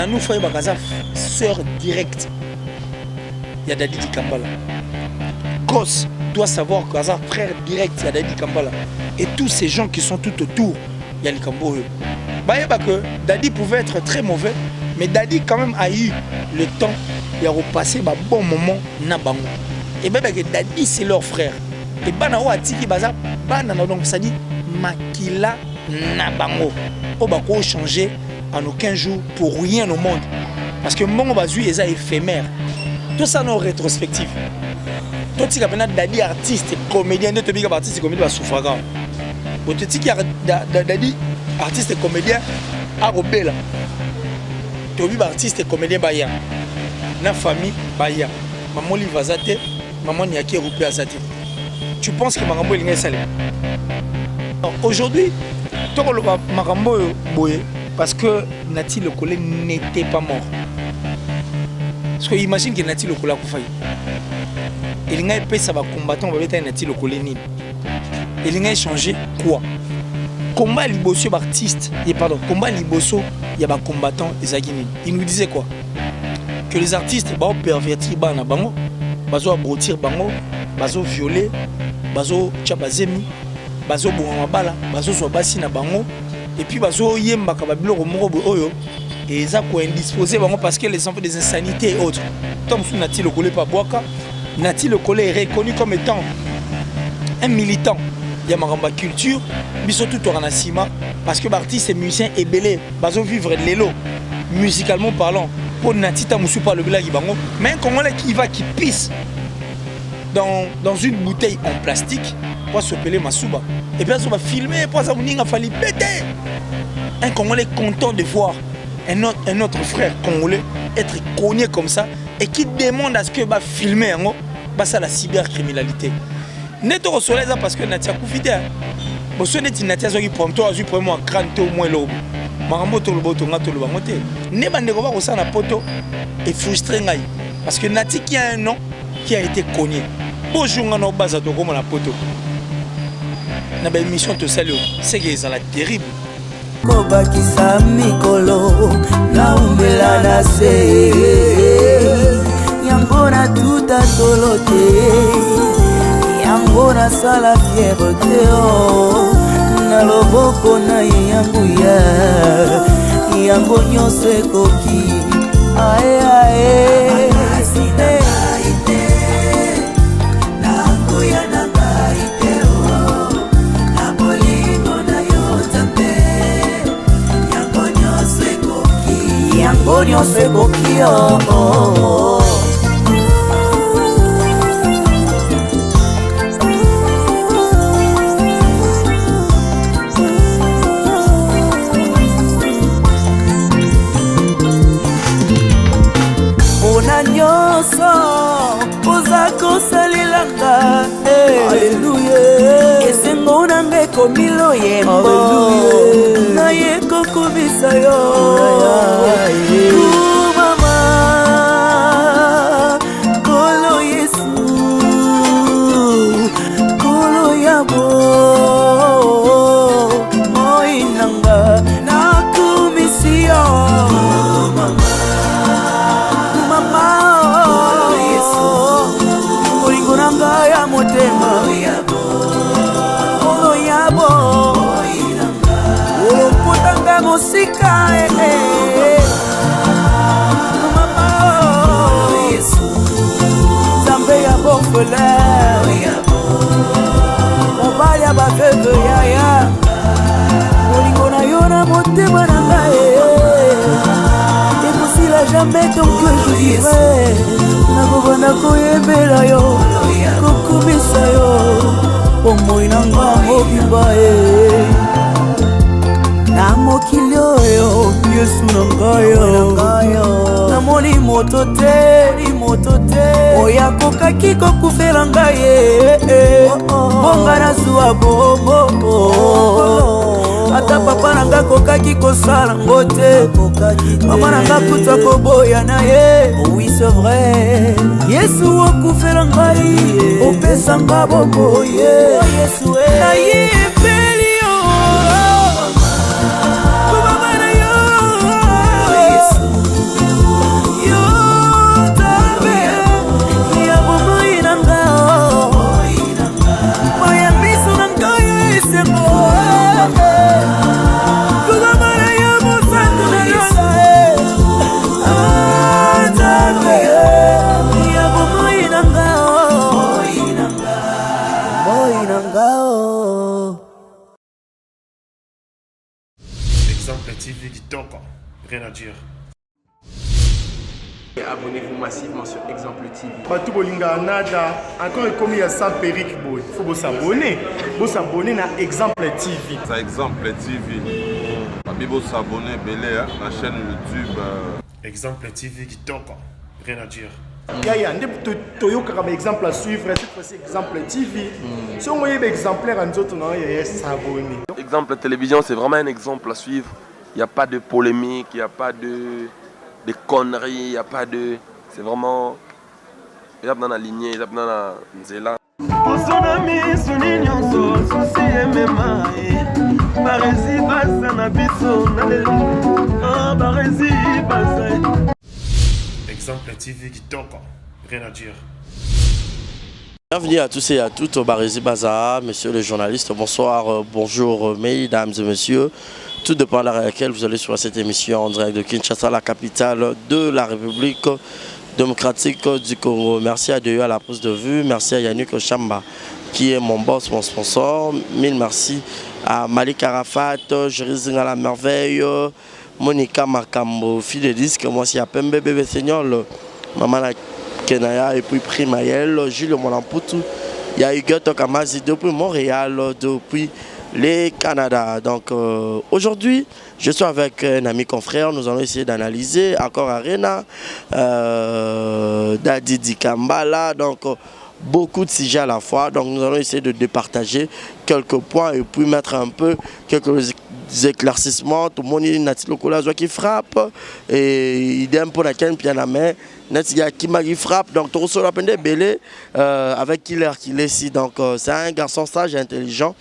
Nanou Faye Bakaza, sœur directe. Il y a Dadi Kambala. Kos doit savoir que Kaza, frère direct, il y a Dadi Kambala. Et tous ces gens qui sont tout autour, il y a les Kambo. Que Dadi pouvait être très mauvais, mais Dadi quand même a eu le temps de repasser un bon moment na bango. Et bien que Dadi c'est leur frère. Et Banao Atiki Baza, Banana donc ça dit Makila na bango. On va changer en aucun jour pour rien au monde. Parce que mon bazui est éphémère. Tout ça dans rétrospective. Tout ce qui est Dadi artiste, comédien, de Tobiga artiste, comédien, souffrant. Tout ce qui est Dadi artiste, comédien, à Robela. Tobiga artiste, comédien, Baya. Na famille, Baya. Maman li vazate, maman n'y a qui roupé à zate. Tu penses que Marambo est salé? Aujourd'hui, tout le Marambo boye parce que Nati Le Collé n'était pas mort. Parce que imagine que Nati Le Collé a fait. Il y a un ça va combattre, on va mettre Nati Le Collé ni. Il y a changé quoi? Combat liboso artiste, pardon, combat liboso, il y a un combattant des Aguini. Il nous disait quoi? Que les artistes vont pervertir bana bango, bazo abrotir bango, bazo violer, bazo tchabazemi, bazo bourramabala, bazo swabasi na bango, et puis bazo yemba kababilo romoro oyo, et ça quoi indisposé bango parce que les enfants des insanités et autres. Tom sou Nati Le Collé pas boaka, Nati Le Collé est reconnu comme étant un militant. Il y a maramba culture, mais surtout Toranasima, parce que l'artiste et musicien est belé, bazo vivre l'élo, musicalement parlant. Pour Nati Tamoussou par le blague bango, mais un Congolais qui va qui pisse dans une bouteille en plastique pour se peler Masuba. Et puis on va filmer, pour ça on a fallu péter. Un Congolais content de voir un autre frère congolais être cogné comme ça et qui demande à ce que va filmer ça la cybercriminalité. Neto au soleil parce que Natia Koufité. Bon ce n'est Natia qui prend toi je prends moi crâne au moins l'aube. Maramoto le boto ngato le bamote. Ne bande ko ba ko sana poto et frustré ngai parce que Nati qui a un nom qui a été cogné. Bonjour ngano baza to comme la poto. Na ba émission to salio, c'est que ça la terrible. Koba kisa mikolo na umbela na se yangona tuta tolote yangona sala fierté na loboko na yangu yango nyonso ekoki ae ae aside ite na ngoya na baite o na bolingo na yo tambe yango nyonso ekoki oh. Alléluia. Esengo na ngeko milo yembo. Na yeko kubisa yo. Mama, kolo Yesu, kolo yabo. Moinanga na kumisio. Musika Zambe ya bofele Mobali ya bafeve yaya Molingo na yo na motema na ngai Ekosila jamais ton que je vivrai Nakobana koyebela yo Kokumisa yo Omoi na nga mobimba na mokili oyo Yesu na ngayo namoni moto te oya kokaki kokufela ngai bonga nazwa bobo ata papa nanga kokaki kosala ngo te mama nanga kuta koboya na ye oui c'est vrai Yesu okufela ngai opesa nga bobo Yesu na ye Et abonnez-vous massivement sur Exemple TV. Batou Bolinga Nada, encore comme il y a 100 périques, il faut s'abonner. Vous s'abonner à Exemple TV. C'est Exemple TV. Vous s'abonner à la chaîne YouTube. Exemple TV qui toque, rien à dire. Il y a un exemple à suivre, cette fois-ci Exemple TV. Si on voit des exemplaires en autres, il y a s'abonner. Exemple télévision, c'est vraiment un exemple à suivre. Il n'y a pas de polémique, il n'y a pas de conneries, il n'y a pas de... C'est vraiment... Il y a dans la lignée, il y a dans la nzela. Exemple TV qui toque, rien à dire. Bienvenue à tous et à toutes au Barési Bazaar, messieurs les journalistes, bonsoir, bonjour mesdames et messieurs. Tout dépend de laquelle vous allez sur cette émission en direct de Kinshasa, la capitale de la République démocratique du Congo. Merci à Dieu à la prise de vue, merci à Yannick Chamba qui est mon boss, mon sponsor. Mille merci à Malik Arafat, Jérizing à la merveille, Monica Makambo, fille de disque, moi c'est à Pembe Bébé Seigneur, Maman Kenaya et puis Primaël, Jules Molamputu, il y a Hugues Kamazi depuis Montréal, depuis les Canada. Donc aujourd'hui, je suis avec un ami confrère, nous allons essayer d'analyser Accor Arena, Dadidi Kambala, donc beaucoup de sujets à la fois. Donc nous allons essayer de départager quelques points et puis mettre un peu quelques éclaircissements. Tout le monde est Natilo Kolazo qui frappe et idem pour laquelle piano main. Natia qui frappe, donc tout le monde belé avec Killer qui est ici. Donc c'est un garçon sage et intelligent.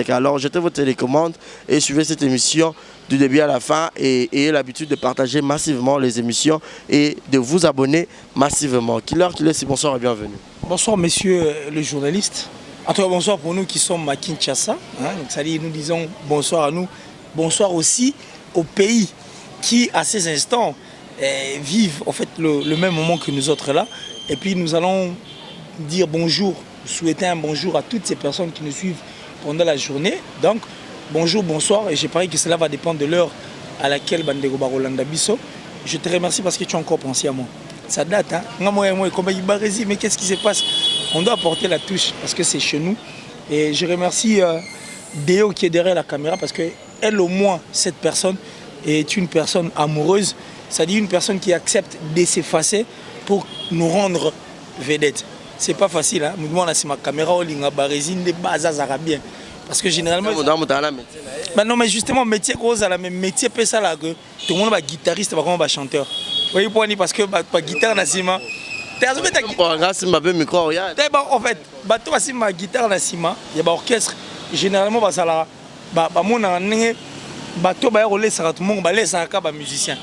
Alors jetez vos télécommandes et suivez cette émission du début à la fin et ayez l'habitude de partager massivement les émissions et de vous abonner massivement. Killer, bonsoir et bienvenue. Bonsoir messieurs les journalistes. En tout cas bonsoir pour nous qui sommes à Kinshasa. Nous disons bonsoir à nous. Bonsoir aussi au pays qui à ces instants vivent en fait le même moment que nous autres là. Et puis nous allons dire bonjour, souhaiter un bonjour à toutes ces personnes qui nous suivent pendant la journée. Donc, bonjour, bonsoir. Et j'ai parie que cela va dépendre de l'heure à laquelle Bandego Barolanda Bisso. Je te remercie parce que tu as encore pensé à moi. Ça date, hein. Mais qu'est-ce qui se passe? On doit apporter la touche parce que c'est chez nous. Et je remercie Déo qui est derrière la caméra parce qu'elle, au moins, cette personne est une personne amoureuse. C'est-à-dire une personne qui accepte de s'effacer pour nous rendre vedettes. C'est pas facile, hein. Moi, c'est ma caméra, on a barésine des bases arabien. Parce que généralement. Non, mais justement, métier gros, à la même métier, c'est ça là que tout le monde est guitariste, pas comme chanteur. Vous voyez pourquoi? Parce que la guitare, Nassima. En fait, toi, si ma guitare, Nassima, il y a un orchestre. Généralement, ça là. Musicien.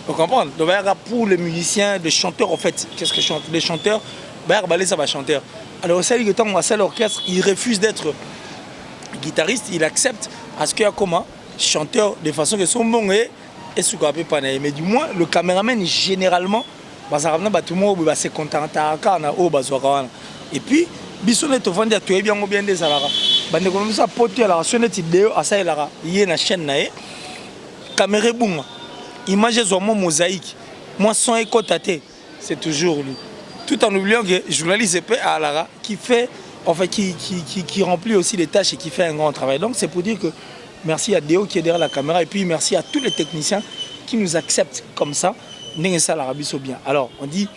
Vous comprenez? Donc, pour les musiciens, les chanteurs, en fait, qu'est-ce que chantent les chanteurs? Ça va chanteur. Alors, celle que on a l'orchestre, il refuse d'être guitariste, il accepte à ce qu'il y a comme chanteur de façon que son bon est ce qu'on appelle pas. Mais du moins, le caméraman, généralement, tout le monde se contente. Et puis, bisonne te vendre à toi bien ou bien des salara. Bande comme ça, pote à la sonnette idéo à ça, il y a une chaîne, caméra boum, image vraiment mosaïque. Moi, son écho tâté, c'est toujours lui. Tout en oubliant que le journaliste à Alara qui fait, en fait, qui remplit aussi les tâches et qui fait un grand travail. Donc c'est pour dire que merci à Déo qui est derrière la caméra et puis merci à tous les techniciens qui nous acceptent comme ça. Bien. Alors on dit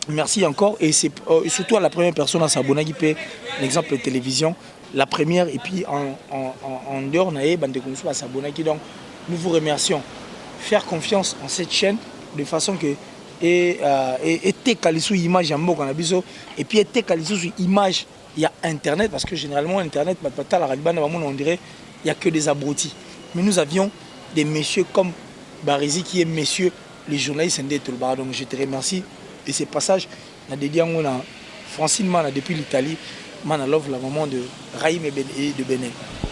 merci encore et c'est surtout à la première personne à s'abonner qui paie l'exemple de télévision, la première et puis en dehors à s'abonner qui donc nous vous remercions. Faire confiance en cette chaîne de façon que et kalisou image ya mboka na biso et puis kalisou image il y a internet parce que généralement internet on dirait il y a que des abrutis mais nous avions des messieurs comme Barési qui est messieurs les journalistes donc je te remercie de ces passages na dédié on a Francine Mana depuis l'Italie Mana Love la maman de Raïm et de Benin.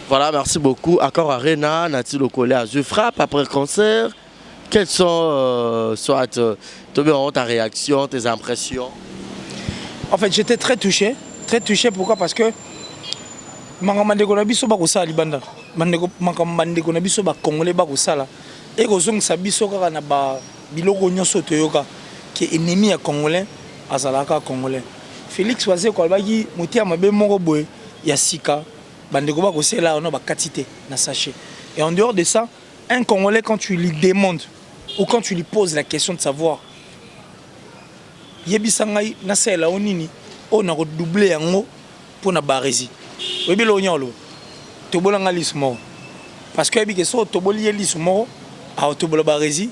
Voilà, merci beaucoup. Accor Arena, Natilo Kolé je frappe après concert. Quelles sont ta réaction, tes impressions? En fait, j'étais très touché. Très touché, pourquoi? Parce que Mangamandeko Nabiso Bakosa Libanda. Mangamandeko Nabiso Congolais Bakosa. Et Gozong Sabiso biloko nyonso toyoka que ennemi ya congolais azalaka congolais. Félix Oise ko albaki motia mabe moko boye ya sika bandeko ba kosela ono ba katité na sachet. Et en dehors de ça, un congolais quand tu lui demandes ou quand tu lui poses la question de savoir yebisa ngai na sela onini o na ko doubler yango pour na barezi. Webilo nyolo to bolanga lismo parce que bi que so to boli lismo a to bola barezi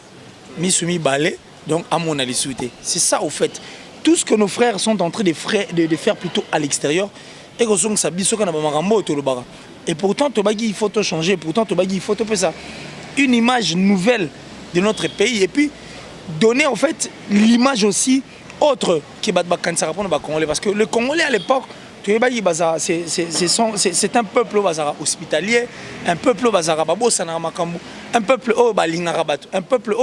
mi sumi balé donc à mon avis souhaité. C'est ça au fait. Tout ce que nos frères sont en train de faire plutôt à l'extérieur et que son ça biso kana ba makambo to lo bara. Et pourtant Tobagi il faut tout changer, pourtant Tobagi il faut tout faire ça. Une image nouvelle de notre pays et puis donner en fait l'image aussi autre qui bat Bakansara pour nos Congolais parce que le Congolais à l'époque c'est un peuple hospitalier, un peuple un peuple un peuple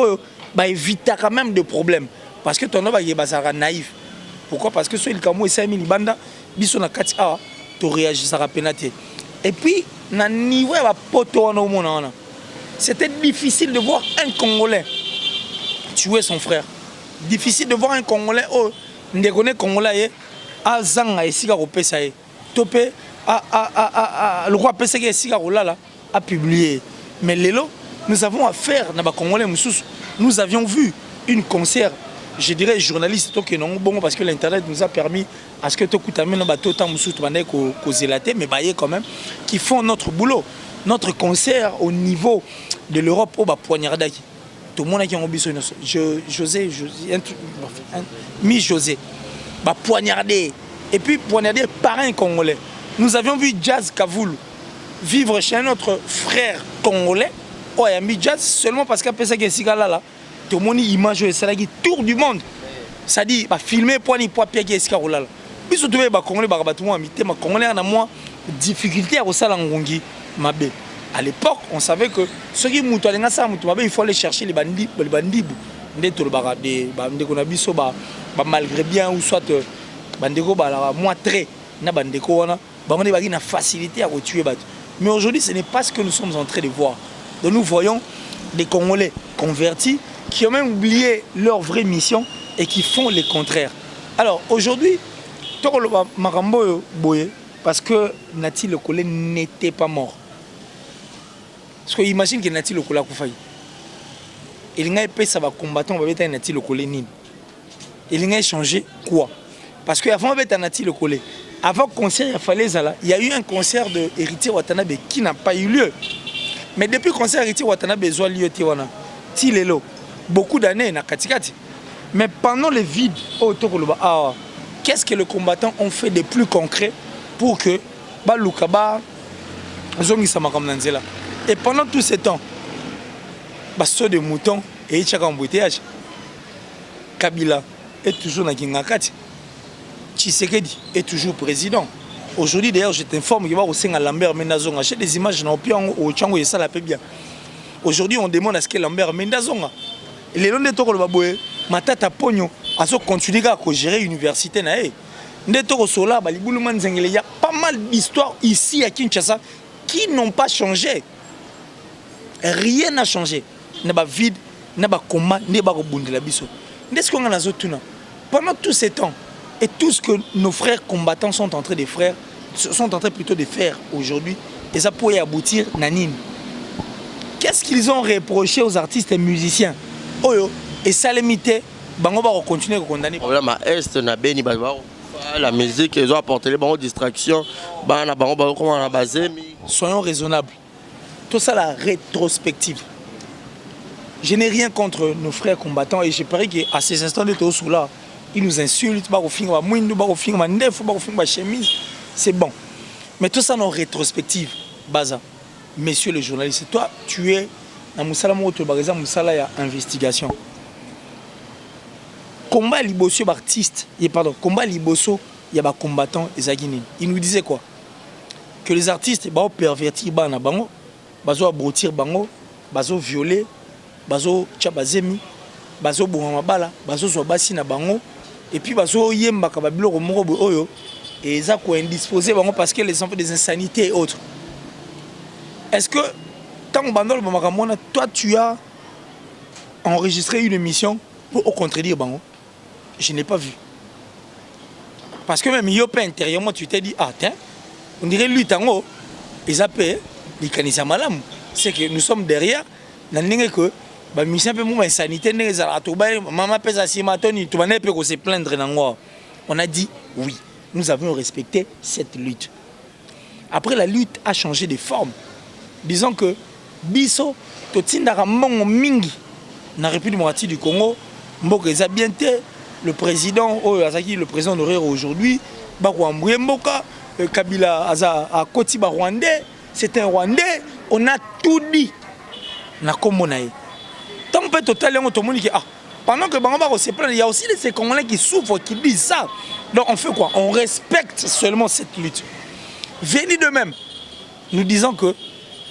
évite quand même de problèmes parce que ton nom est naïf. Pourquoi? Parce que sur le Cameroun et 5000 banda biso na kati a to réagir ça pénaté. Et puis na niveau ya poto na omona c'était difficile de voir un Congolais tuer son frère. Difficile de voir un Congolais ndekone Congolais a zanga esika ko pesa ye topé le roi pesa ke esika ko lala a publié. Mais lelo nous avons affaire na ba Congolais mususu. Nous avions vu une concert, je dirais journaliste to que non bon parce que l'internet nous a permis à ce que to kutame na ba to temps mususu bande ko zelaté mais baye quand même qui font notre boulot. Notre concert au niveau de l'Europe au ba poignardaki. Tout le monde qui a biso José José bah poignardé et puis poignardé par un Congolais. Nous avions vu Jazz Kavoul vivre chez notre frère congolais. Oh, il a mis Jazz seulement parce qu'après ça que Sigala là, tout le monde image et ça qui tour du monde. Ça dit bah filmer poigné poids pied qui Sigala là. Puis surtout bah Congolais bah tout le monde ma Congolais en a moins difficulté à resala ngongi mabe. À l'époque, on savait que ceux qui moutent il faut aller chercher les bandits, malgré bien ou soit moins très na facilité à tuer. Mais aujourd'hui, ce n'est pas ce que nous sommes en train de voir. Donc nous voyons des Congolais convertis qui ont même oublié leur vraie mission et qui font le contraire. Alors aujourd'hui, parce que Nati Lokole n'était pas mort. Parce que imagine que Nati Lokola Koufaï. Il n'a pas ça va combattant, va être Nati Lokole Nini. Il n'a changé quoi? Parce qu'avant d'être Nati Lokole, avant le concert, il y a eu un concert de Héritier Watanabe qui n'a pas eu lieu. Mais depuis le concert Héritier Watanabe, Tilelo, beaucoup d'années, na Katikati. Mais pendant le vide, qu'est-ce que les combattants ont fait de plus concret pour que Balukaba Zongi Samakam Nanzela? Et pendant tout ce temps, Basso de Mouton et Itchaka embouteillage, Kabila est toujours dans Kingakati. Tshisekedi est toujours président. Aujourd'hui, d'ailleurs, je t'informe qu'il va au sein à Lambert Mendazonga. J'ai des images dans le Tchango et ça la paie bien. Aujourd'hui, on demande à ce que Lambert Mendazonga. Les longs de Toko Baboé, Matata Pogno, à ce continuer à gérer l'université. Il y a pas mal d'histoires ici à Kinshasa qui n'ont pas changé. Rien n'a changé. Il n'y a pas vide, il n'y a pas combat, il n'y a pas de la biso. Pendant tous ces temps, et tout ce que nos frères combattants sont en train de faire, plutôt de faire aujourd'hui, et ça pourrait aboutir Nanine. Qu'est-ce qu'ils ont reproché aux artistes et musiciens? Et ça limité, on va continuer à condamner. La musique, ils ont apporté les bonnes distractions. Soyons raisonnables. Tout ça, la rétrospective. Je n'ai rien contre nos frères combattants et je parie qu'à ces instants de tous là, ils nous insultent, c'est bon. Mais tout ça, non rétrospective, Baza. Messieurs les journalistes, toi, tu es dans Moussala investigation. Combat Liboso artiste, combat Liboso, il y a des combattants et Zagini. Il nous disait quoi? Que les artistes vont pervertir bana bango, bazo abrotir bango, bazo violer, bazo tchabazemi, bazo boumabala, bazo swabasi na bango, et puis bazo yemba kababilo romoro oyo, et ça quoi indisposé bango parce que les enfants des insanités et autres. Est-ce que tant bandol makamona, toi tu as enregistrer une émission pour contredire Bango. Je n'ai pas vu. Parce que même Yopé intérieurement, tu t'es dit, ah tiens, on dirait lui tango, ils appellent, ils connaissent malam. C'est que nous sommes derrière, nous avons que les musiciens peuvent insanité, maman pèse à Simatoni, tout le monde peut se plaindre. On a dit oui, nous avons respecté cette lutte. Après, la lutte a changé de forme. Disons que Bisso, Totindara Mongo Mingi, dans la République démocratique du Congo, Mboka Zabiente, le président, le président honoraire aujourd'hui, Barouamboué Mboka, Kabila à Kotiba Rwandais, c'est un Rwandais, on a tout dit. Na Komonaï. Tant que total, on te dit que pendant que Bango se plaint, il y a aussi ces Congolais qui souffrent, qui disent ça. Donc on fait quoi? On respecte seulement cette lutte. Venez de même, nous disons que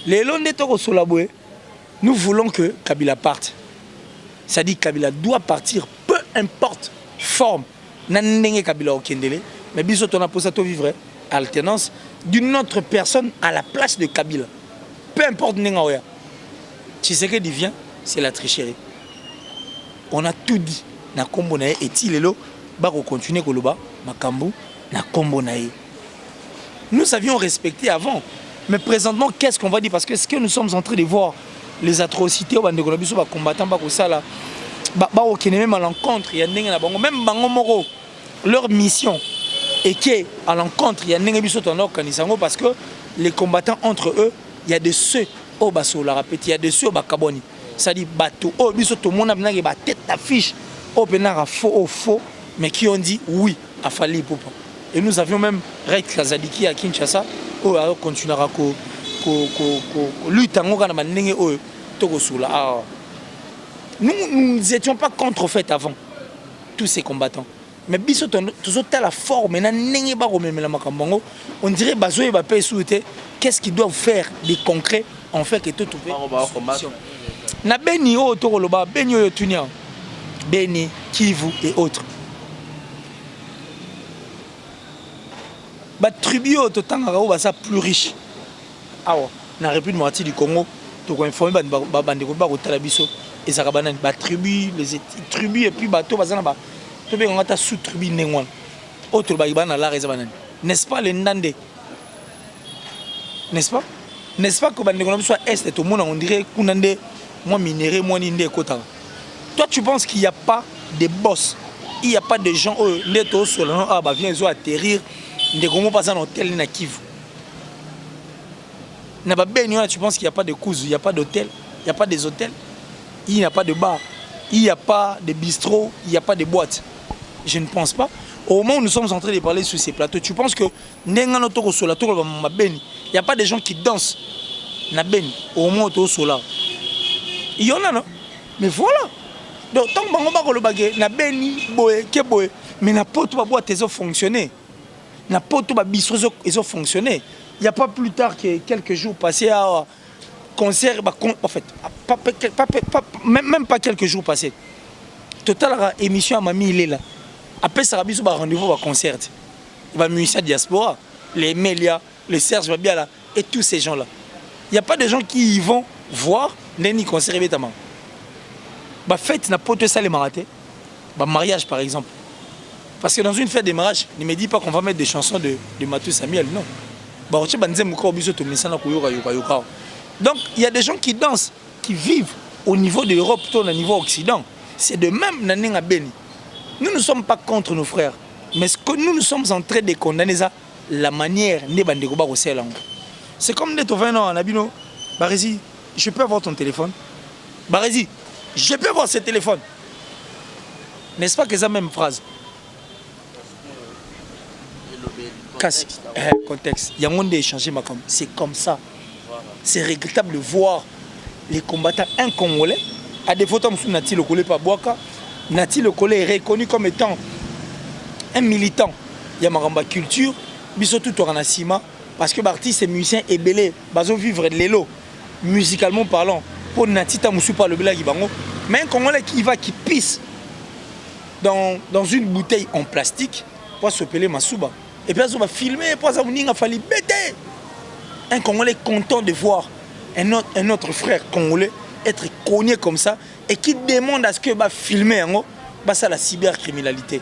les Londais Toro Solaboué, nous voulons que Kabila parte. Ça dit que Kabila doit partir, peu importe forme. Nanenge Kabila Okendele, mais bisous on a posé à vivre alternance d'une autre personne à la place de Kabila. Peu importe Nengaoya. Tu sais que vient, c'est la tricherie. On a tout dit. Na kombo nae et tilelo bako continuer koloba makambu na kombo nae. Nous savions respecter avant, mais présentement qu'est-ce qu'on va dire? Parce que ce que nous sommes en train de voir, les atrocités au bande de ba combattants bako sala ba même à l'encontre, il y a na bango même bango moro leur mission est que à l'encontre il y a ndenga biso tondor kanisango parce que les combattants entre eux, il y a de ceux au baso la répéter, il y a de ceux au bakaboni. Ça dit bateau oh biso tout monde a ba tête d'affiche au penara faux mais qui ont dit oui à Fali Poupa. Et nous avions même Rex Kazadiki à Kinshasa où on continuera à lutter nous n'étions pas contrefaits avant tous ces combattants. Mais biso toujours la forme on dirait bazoé va payer souhaiter qu'est-ce qu'ils doivent faire des concrets en fait que tout na beni o to loba beni yo tunia Beni, Kivu et autres. Bah tribu au temps ça plus riche. Ah ouais, dans la République démocratique du Congo, tu as informé et ça bah tribu les tribus et puis bateau bazana ba to be ngata sous tribu nengwan. Autre ba ibana la reza banane. N'est-ce pas les Ndande? N'est-ce pas? N'est-ce pas que bande ko soit est tout le monde on dirait kunande moi minéré moi ninde kota. Toi, tu penses qu'il n'y a pas de boss, il n'y a pas de gens qui viennent atterrir, de comment passer un hôtel na Kivu. Tu penses qu'il n'y a pas de couses, il n'y a pas d'hôtel, il n'y a pas des hôtels, il n'y a pas de bar, il n'y a pas de bistrot, il n'y a pas de boîte. Je ne pense pas. Au moment où nous sommes en train de parler sur ces plateaux, tu penses que il n'y a pas de gens qui dansent na Beni au moment où tu es là. Il y en a, non? Mais voilà. Donc, tant que na Beni, boé, mais na pas tout boîte ils ont fonctionné. Na pas tout bistrot ils ont fonctionné. Il n'y a pas plus tard que quelques jours passés à concert, en fait, même pas quelques jours passés. Total émission à Mami il est là. Après ça a rendez-vous à concert. Il va musicien diaspora, les Melia, les Serge Babiala et tous ces gens là. Il n'y a pas de gens qui y vont voir ni concert évidemment. Bah fête n'a pas tout ça les marathés. Bah mariage par exemple. Parce que dans une fête de mariage, ne me dis pas qu'on va mettre des chansons de Matou Samuel, non. Bah donc il y a des gens qui dansent, qui vivent au niveau de l'Europe, au niveau occident. C'est de même Naninga Beni. Nous ne sommes pas contre nos frères, mais ce que nous sommes en train de condamner, ça, la manière dont c'est comme des tovins en Abino. Barézi, je peux avoir ton téléphone. Barézi, je peux avoir ce téléphone. N'est-ce pas que c'est la même phrase? Contexte. Il y a un monde d'échanger, c'est comme ça. C'est regrettable de voir les combattants incongolais. À des photos, Nati le Kolé par Boaka. Nati le Kolé est reconnu comme étant un militant. Il y a Maramba culture, Bissotou Toranasima, parce que l'artiste et musicien est belé, baso vivre de l'élo, musicalement parlant. Pour Nati Tamoussou par le Bela Gibango. Mais un Congolais qui va, qui pisse dans une bouteille en plastique, pour s'appeler Masouba. Et puis on va filmer, pour ça on a fallu bêter. Un Congolais content de voir un autre frère congolais être cogné comme ça, et qui demande à ce que bah filmer en bah ça la cybercriminalité.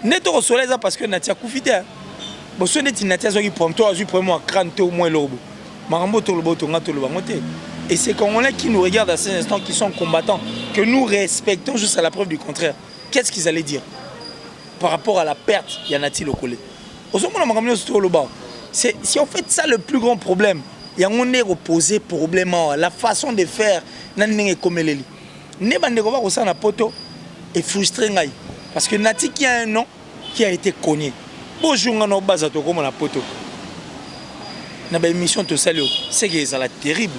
Neto au soleil parce que Natia Koufité. Bon ce n'est Natia qui prend toi je prends moi crâne au moins l'orbo. Marambo to lobo to ngato lo bangote. Et c'est Congolais qui nous regardent à ces instants qui sont combattants que nous respectons jusqu'à la preuve du contraire. Qu'est-ce qu'ils allaient dire par rapport à la perte Yanati Lokole. C'est si en fait ça le plus grand problème. Il y a un opposé problème la façon de faire nanenge komeleli. Ne bande ko ba ko sana poto et frustré ngai parce que Nati qui a un nom qui a été cogné. Bonjour ngano baza to comme na poto. Na ba émission to salio, c'est que ça la terrible.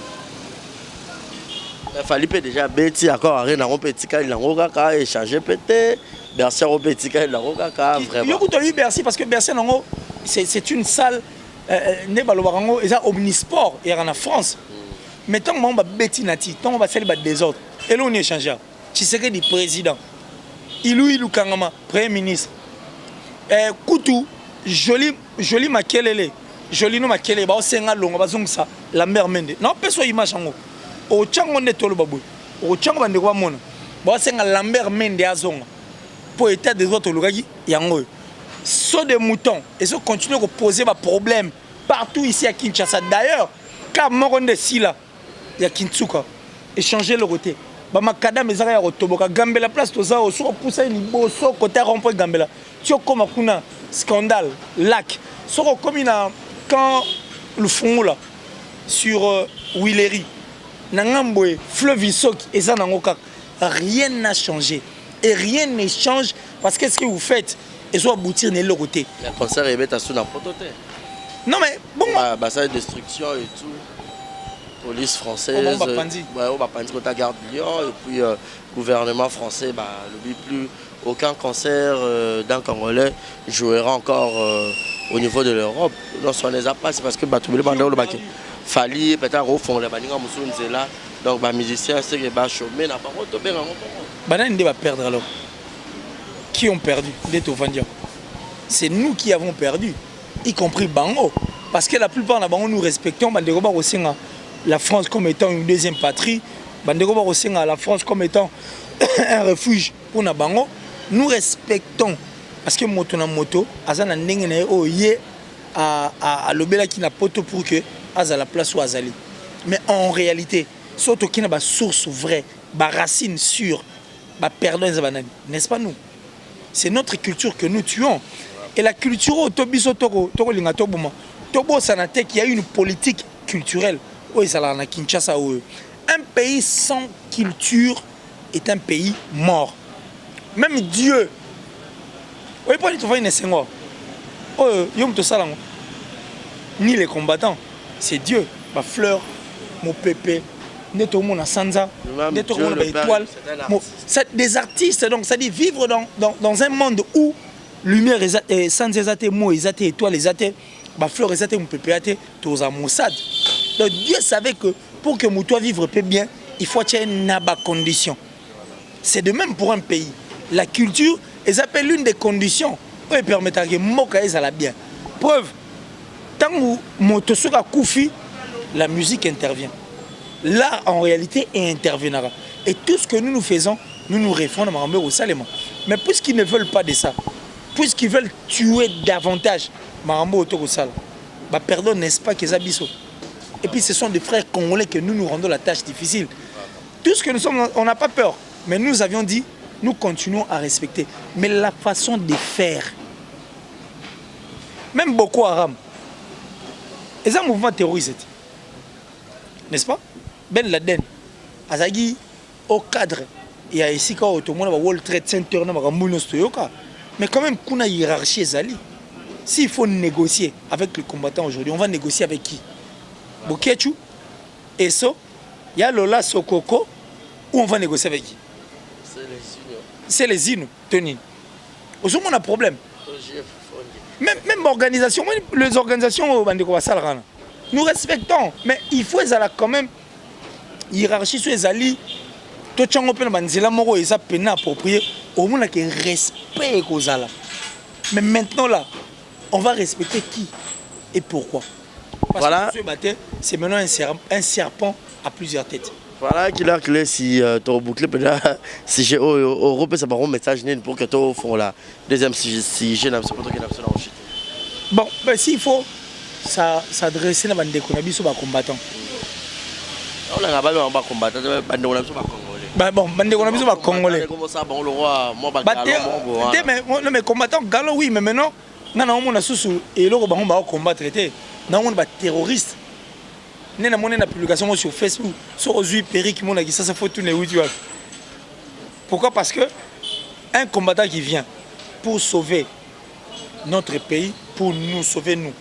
Il fallait déjà Betty encore rien à petit cas il a échanger peut-être Bercy au petit cas il a vraiment. Yo kuto lui Bercy parce que Bercy nango c'est une salle ne balobarango eza omnisport et en France. Mais tant que Betty Nati, tant on va faire le désordre et là on échange. Tu sais que du président. Ilou Kangama, premier ministre. Koutou joli makelele. Joli no makelele ba osenga longa bazongisa la mère mende. Non peso image ngo. Au Tchango ne tolo babou. Au Tchango bande kwa mona. Ba osenga la mère mende azonga. Pour état des autres logaki yango. Saut de moutons et ça continue à poser des problèmes partout ici à Kinshasa. D'ailleurs, quand Moronde Sila, il y a Kintsuka, échanger le côté. Bamakada mezara ya rotoboka Gambela place toza au so poussa ni boso côté rond-point Gambela. Tu comme kuna scandale lac. Soko comme quand le fond là sur Willery. Nangamboé fleuve Isoki et ça nangoka rien n'a changé et rien ne change parce que ce que vous faites et soit aboutir de l'autre côté. Le concert est bête à sous n'importe quoi. Non mais bon. Bah ça destruction et tout. Police française. Ouais, on va prendre contre la garde Lyon et puis gouvernement français bah le plus aucun concert d'un Congolais jouera encore au niveau de l'Europe. Non, on les a pas c'est parce que bah tout le monde le baquet. Fali peut-être au fond les baninga musunze là donc bah musiciens c'est que bah chômer n'a pas tomber en Banane va perdre alors. Qui ont perdu c'est nous qui avons perdu, y compris Bango. Parce que la plupart de Bango nous respectons, la France comme étant une deuxième patrie, la France comme étant un refuge pour Bango. Nous respectons. Parce que moto na moto, azana ndengene o ye à lobela qui n'a poto pour que à la place où azali. Mais en réalité, surtout qui n'a pas source vraie, ba racine sûre, ba perdons les bananes, n'est-ce pas nous? C'est notre culture que nous tuons. Et la culture au Tobiso Toko, Toko Lingatobuma, Tobo Sanate, qui a une politique culturelle. Oui, ça l'a Kinshasa. Un pays sans culture est un pays mort. Même Dieu. Oui, pas du tout, il y a ni les combattants, c'est Dieu. Ma fleur, mon pépé, Neto Mona Sanza, Neto Mona étoile. Des artistes, donc, ça dit vivre dans un monde où lumière est sans exaté, mots exaté, étoile exaté, ma fleur exaté, mon pépé exaté, tous à Moussad. Donc Dieu savait que pour que Moutoua vivre bien, il faut qu'il y ait une condition. C'est de même pour un pays. La culture, ils appellent l'une des conditions qui permettent à Moka ça bien. Preuve, tant que Motosoka Koufi, la musique intervient. L'art en réalité interviendra. Et tout ce que nous faisons, nous refondons au Salema. Mais puisqu'ils ne veulent pas de ça, puisqu'ils veulent tuer davantage, Marambo Otokosala, bah pardon, n'est-ce pas qu'ils habitent. Et puis ce sont des frères congolais que nous rendons la tâche difficile. Tout ce que nous sommes, on n'a pas peur. Mais nous avions dit, nous continuons à respecter. Mais la façon de faire, même Boko Haram, c'est un mouvement terroriste. N'est-ce pas? Ben Laden, Azagi, au cadre, il y a ici quand tout le monde va World Trade Center, mais quand même, qu'on a hiérarchie Zali. S'il faut négocier avec les combattants aujourd'hui, on va négocier avec qui? Bokechu, Eso, il y a Lola Sokoko, où on va négocier avec qui? C'est les Inuits, Tony. Aujourd'hui, on a un problème. Même organisation, les organisations, nous respectons, mais il faut quand même hiérarchie sur les alliés. Tout le monde est approprié. Au moins, il y a respect. Mais maintenant, là, on va respecter qui et pourquoi? Parce voilà. que c'est maintenant un serpent à plusieurs têtes. Voilà, qu'il a clé si tu as bouclé, peut-être si j'ai Europe, ça va un message pour que tu fasses la deuxième si j'ai un peu de Bon, ben, s'il faut s'adresser à des combattants. On a pas combattant, Bah bon, on a congolais. Mais combattant gallo oui, mais maintenant, on a sous et là on va combattre on va terroriste. Nena monnaie publication sur Facebook, sur Ozui Peric mon qui ça faut tourner où tu vois. Pourquoi? Parce que un combattant qui vient pour sauver notre pays, pour nous sauver nous.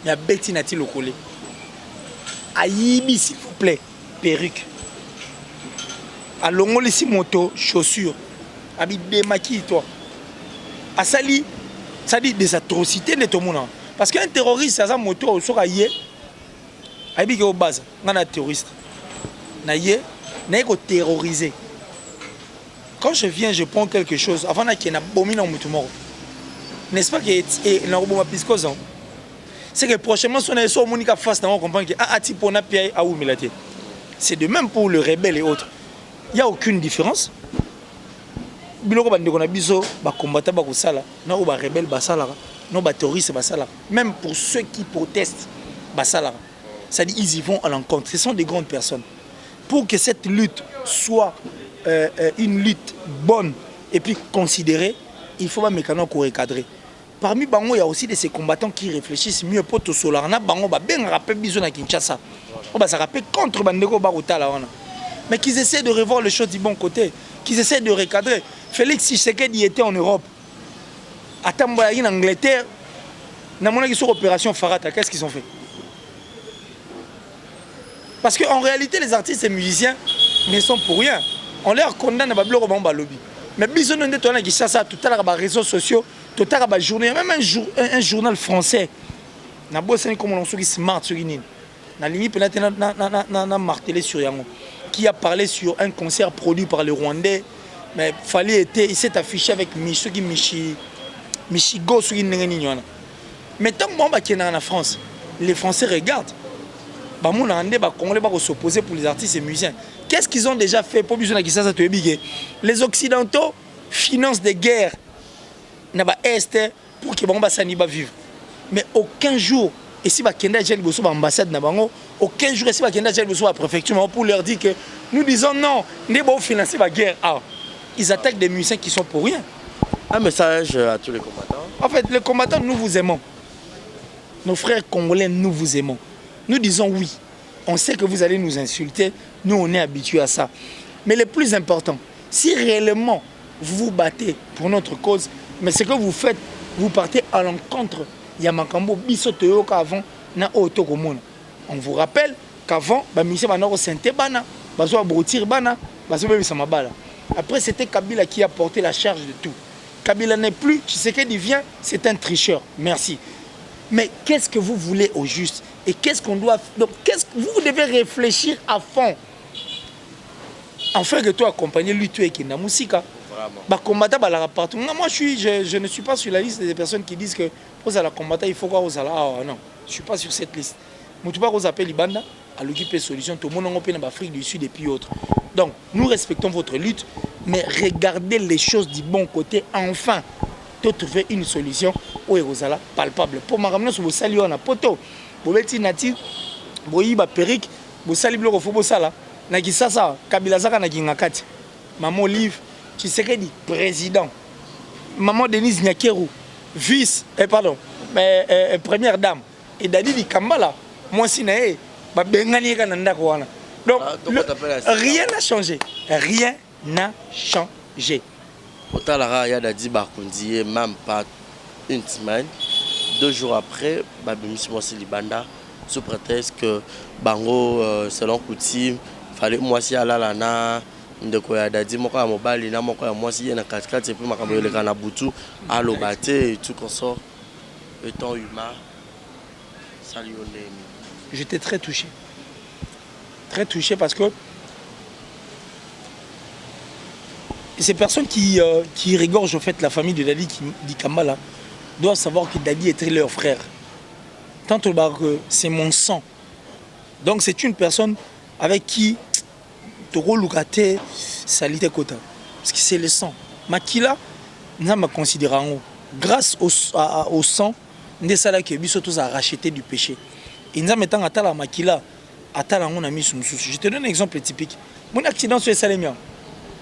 Il y a Betty Nati Lokole. Aïbi s'il vous plaît, perruque. À l'ongole ici moto, chaussures. Abi démaquille toi. À Sali, ça dit des atrocités de tout le monde. Parce qu'un terroriste, ça a moto sur aïe. Aïbi qui est au base, on a un terroriste. Naïe, naïe ko terroriser. Quand je viens, je prends quelque chose. Avant qu'il y ait un abomin dans mon mort. N'est-ce pas qu'il y ait un robot piscose? C'est que prochainement, si on est sur Monica face, on comprend que c'est de même pour le rebelle et autres. Il n'y a aucune différence. Même pour ceux qui protestent, c'est-à-dire ils y vont à l'encontre. Ce sont des grandes personnes. Pour que cette lutte soit une lutte bonne et puis considérée, il faut un mécanisme pour recadrer. Parmi Bango, il y a aussi de ces combattants qui réfléchissent mieux pour tout cela. On a Bango, bien rappelé bisous à Kinshasa. On va se rappeler contre Bandeko Baruta là. Mais qu'ils essaient de revoir les choses du bon côté, qu'ils essaient de recadrer. Félix Tshisekedi était en Europe. À Tamboyagi en Angleterre, dans mon sur opération Farata, qu'est-ce qu'ils ont fait? Parce qu'en réalité, les artistes et musiciens ne sont pour rien. On leur condamne à Bablo Robamba Lobby. Mais bisous de Toana Kinshasa, tout à l'heure, les réseaux sociaux. Journée, même un journal français, na bossé comme on dit smart sur Guinée, na ligne peut-être na martelé sur Yango, qui a parlé sur un concert produit par les Rwandais, mais il s'est affiché avec Michigo sur Guinée. Mais tant que on est en France, les Français regardent. Congolais va s'opposer pour les artistes et musiciens. Qu'est-ce qu'ils ont déjà fait pour besoin de ça? Les Occidentaux financent des guerres. Est pour que les gens vivent. Mais aucun jour, et si Bakenda Gel Bosso ambassade Nabango, aucun jour, si Bakenda Gel Bosso à la préfecture pour leur dire que nous disons non, nous devons financer la guerre. Ah, ils attaquent des musiciens qui sont pour rien. Un message à tous les combattants. En fait, les combattants, nous vous aimons. Nos frères congolais, nous vous aimons. Nous disons oui. On sait que vous allez nous insulter. Nous, on est habitués à ça. Mais le plus important, si réellement vous vous battez pour notre cause, mais ce que vous faites, vous partez à l'encontre. Il y a Makambo Bisotoyo qu'avant, na auto commun. On vous rappelle qu'avant, après c'était Kabila qui a porté la charge de tout. Kabila n'est plus, Tshisekedi vient, c'est un tricheur. Merci. Mais qu'est-ce que vous voulez au juste? Et qu'est-ce qu'on doit... Donc, vous devez réfléchir à fond. Enfin que toi accompagner lui tu es qui na musika. Bah combattant bah la partout. Non, moi je ne suis pas sur la liste des personnes qui disent que pour ça la combattant il faut quoi aux ala. Ah non, je suis pas sur cette liste. Mutuba aux appelle Libanda à l'occuper solution tout le monde en en Afrique du Sud et puis autres. Donc nous respectons votre lutte, mais regardez les choses du bon côté enfin. De trouver une solution où aux ala palpable. Pour ma ramener sur vos saluts en poto. Bobeti nati boyiba perique, bo sali bloko fo bo sala. Na kisasa Kabila zaka na kingakati. Maman Olive Tshisekedi président. Maman Denise Nyakeru vice première dame et Dadi Kambala moi si nae ba bengani ka nanda ko wana. Donc rien n'a changé. Rien n'a changé. Otalara ya Dadi Bakundi même pas une semaine. 2 jours après, Babimisi Mwasi Libanda sous prétexte que Bango selon coutume fallait moi si ala lana ndeko ya Dadi moko ya mobali na moko ya mwasi na 4x4 et puis makambo le kana butu alobate et tout consort étant humain saluer. J'étais très touché parce que ces personnes qui régorgent en fait la famille de Dadi Kambala doivent savoir que Dadi était leur frère. Tant que c'est mon sang. Donc c'est une personne avec qui toko lukate salite kota parce que c'est le sang makila n'a ma considérant grâce au sang nde sala que biso tous a racheté du péché et nous mettant à la makila atala on a mis sous je te donne un exemple typique mon accident sur salemia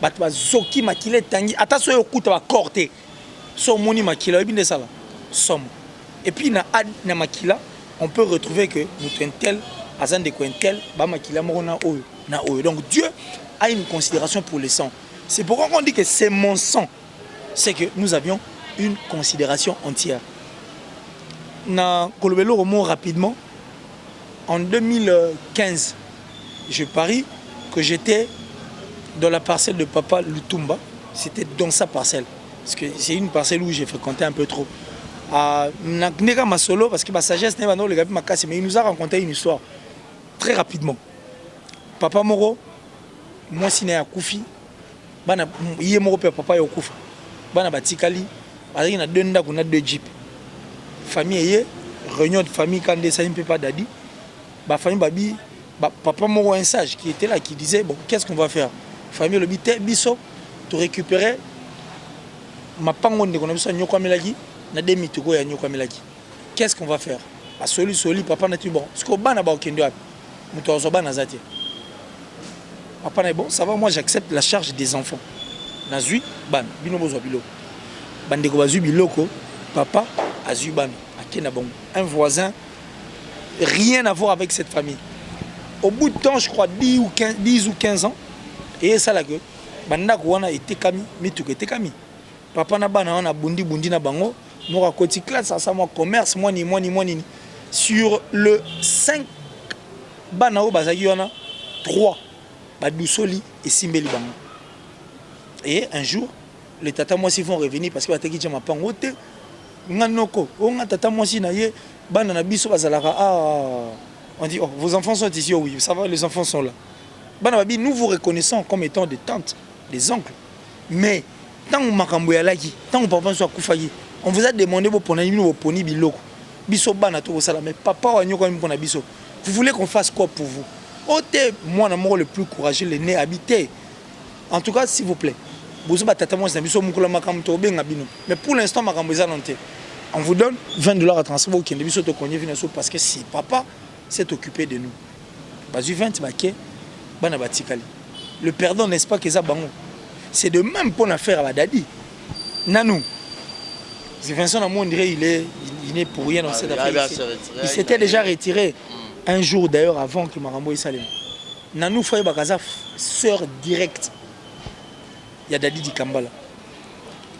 bato bazoki makila tangi ata so yokuta ba corté so moni makila ebinde sala somme et puis na makila on peut retrouver que nous un tel azan de tel ba makila morona oyo na oyo donc Dieu a une considération pour le sang c'est pourquoi on dit que c'est mon sang c'est que nous avions une considération entière na kolobelo romo rapidement en 2015 je parie que j'étais dans la parcelle de papa Lutumba c'était dans sa parcelle parce que c'est une parcelle où j'ai fréquenté un peu trop Neka Masolo parce que ma sagesse n'est pas non le gars ma casse mais il nous a raconté une histoire très rapidement papa Moro moi si na Koufi bana yé Moro papa yo Koufa bana batikali bazaki na deux ndako na deux jeep famille yé réunion de famille quand des ça pas dadi ba famille babi papa Moro un sage qui était là qui disait bon qu'est-ce qu'on va faire famille le bité biso to récupérer ma pango ndeko na biso nyoko amelaki na demi tuko ya nyoko amelaki qu'est-ce qu'on va faire ba soli papa na tu bon parce que bana ba okendo api muto ozoba na zati papa na bon ça va moi j'accepte la charge des enfants nazui ban bino bozo bilo bandeko bazui biloko papa azui ban akena bon un voisin rien à voir avec cette famille au bout de temps je crois 10 ou 15 ans et ça là que banda ko wana était kami mituko était kami papa na bana wana bundi na bango moi côté classe ça moi commerce moi ni sur le 5 bana o bazaki wana 3 badusoli et simbeli bango et un jour les tata moi si vont revenir parce que bataki tcha mapango te nganoko on tata moi si na ye bana na biso bazalaka on dit oh vos enfants sont ici oh, oui ça va les enfants sont là bana babi nous vous reconnaissons comme étant des tantes des oncles mais tant makambo ya laki tant papa soit kufaki on vous a demandé vos pona vos poni biloko biso bana to sala mais papa wa nyoko mi pona biso vous voulez qu'on fasse quoi pour vous ote moi na moko le plus courageux le né habité en tout cas s'il vous plaît bozo batata moi na biso mukula makambo to benga bino mais pour l'instant makambo za nanté on vous donne $20 à transfert qui biso to konye vinaso parce que si papa s'est occupé de nous bazu 20 baké bana batikali le perdant n'est-ce pas que ça bango c'est de même pour l'affaire à Badadi nanou c'est Vincent Amon dirait il n'est pour rien dans cette affaire il s'était déjà retiré un jour d'ailleurs avant que Marambo y Salem nanou Faye Bakaza sœur directe il y a Dadi Kambala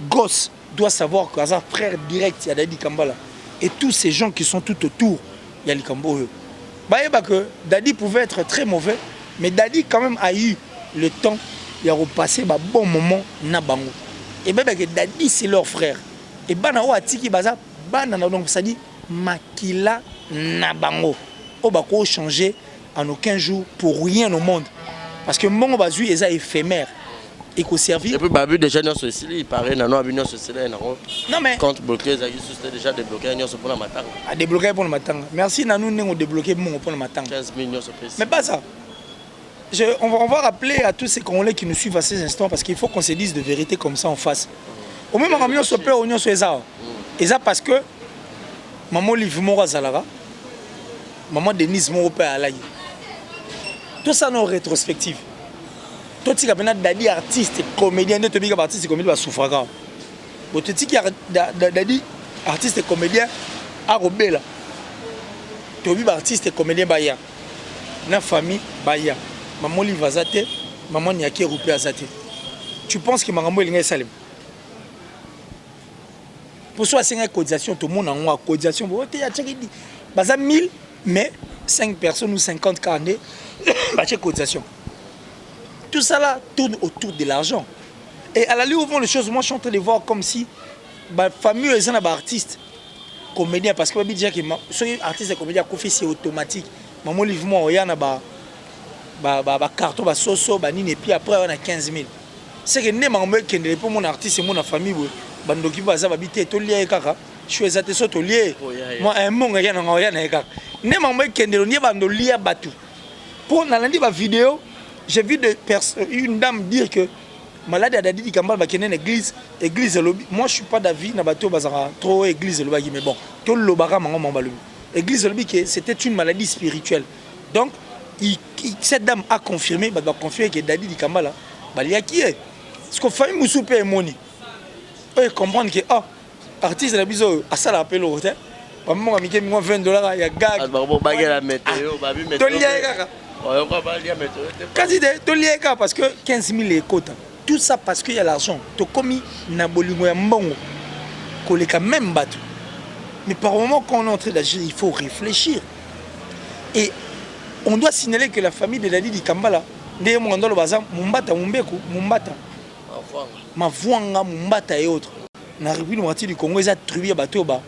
gosse doit savoir que Kaza frère direct il y a Dadi Kambala et tous ces gens qui sont tout autour il y a Likambo bah que Dadi pouvait être très mauvais mais Dadi quand même a eu le temps il a repassé un bon moment na bango et bien que Dadi c'est leur frère et bana o atiki baza bana donc ça dit makila na bango o bako changer en aucun jour pour rien au monde parce que mon bazui est éphémère et qu'au servir et puis babu déjà non ceci il paraît nano abino ceci non mais compte bloqué ça c'était déjà débloqué non pour la matanga a débloqué pour le matin merci nanou nengo débloqué pour le matin 15 millions ce prix mais pas ça on va rappeler à tous ces Congolais qui nous suivent à ces instants parce qu'il faut qu'on se dise de vérité comme ça en face. Au même moment, on se peut on se ça. Et ça parce que maman Liv Mora Zalara, maman Denise Moro Père Alaï. Tout ça non rétrospective. Tout ce qui a Dadi artiste, comédien, de Tobiga artiste, comédien va souffrir. Tout ce qui a Dadi artiste, comédien, à Robela. Tobiga artiste, comédien Baya. Na famille Baya. Maman Liv Azate, maman Nyaki Roupé Azate. Tu penses que Marambo est Salem? Pour soi, c'est une cotisation, tout le monde a une cotisation. Il y a 1000, mais 5 personnes ou 50 carnets, c'est cotisation. Tout ça là tourne autour de l'argent. Et à la lieu où vont les choses, moi je suis en train de voir comme si la famille est un artiste, comédien, parce que déjà que les artistes et comédiens, c'est automatique. Maman livre moi, il y a un carton, un soso, et puis après on a 15 000. C'est que ne pas mon artiste et mon famille. Bandoki baza babité to lié kaka je suis exacté so to lié moi un monga ya na kaka ne mambo kende ni bando lié batu pour na landi ba vidéo J'ai vu une dame dire que malade a dit qu'il y a une église, église lobby. Moi je suis pas d'avis na bateau bazara trop église lobby mais bon, tout le bara mango lobby. Église lobby que c'était une maladie spirituelle. Donc cette dame a confirmé, va confirmer que Dadi di Kambala, il y a qui est. Parce que famille Moussoupe et Moni. Ils comprennent que artiste la biso à ça l'appel au hôtel. Maman a mis $20, il y a gag. Parce que 15 000 écoutes. Tout ça parce qu'il y a l'argent. Tu as commis Nabolingo et Mbongo. Qu'on est quand même battu. Mais par moment, quand on est en train d'agir, il faut réfléchir. Et on doit signaler que la famille de Dadi di Kambala, Mumbata, Mavouanga, Mumbata et autres. Dans la République du Congo, ils ont attribué à Batoba.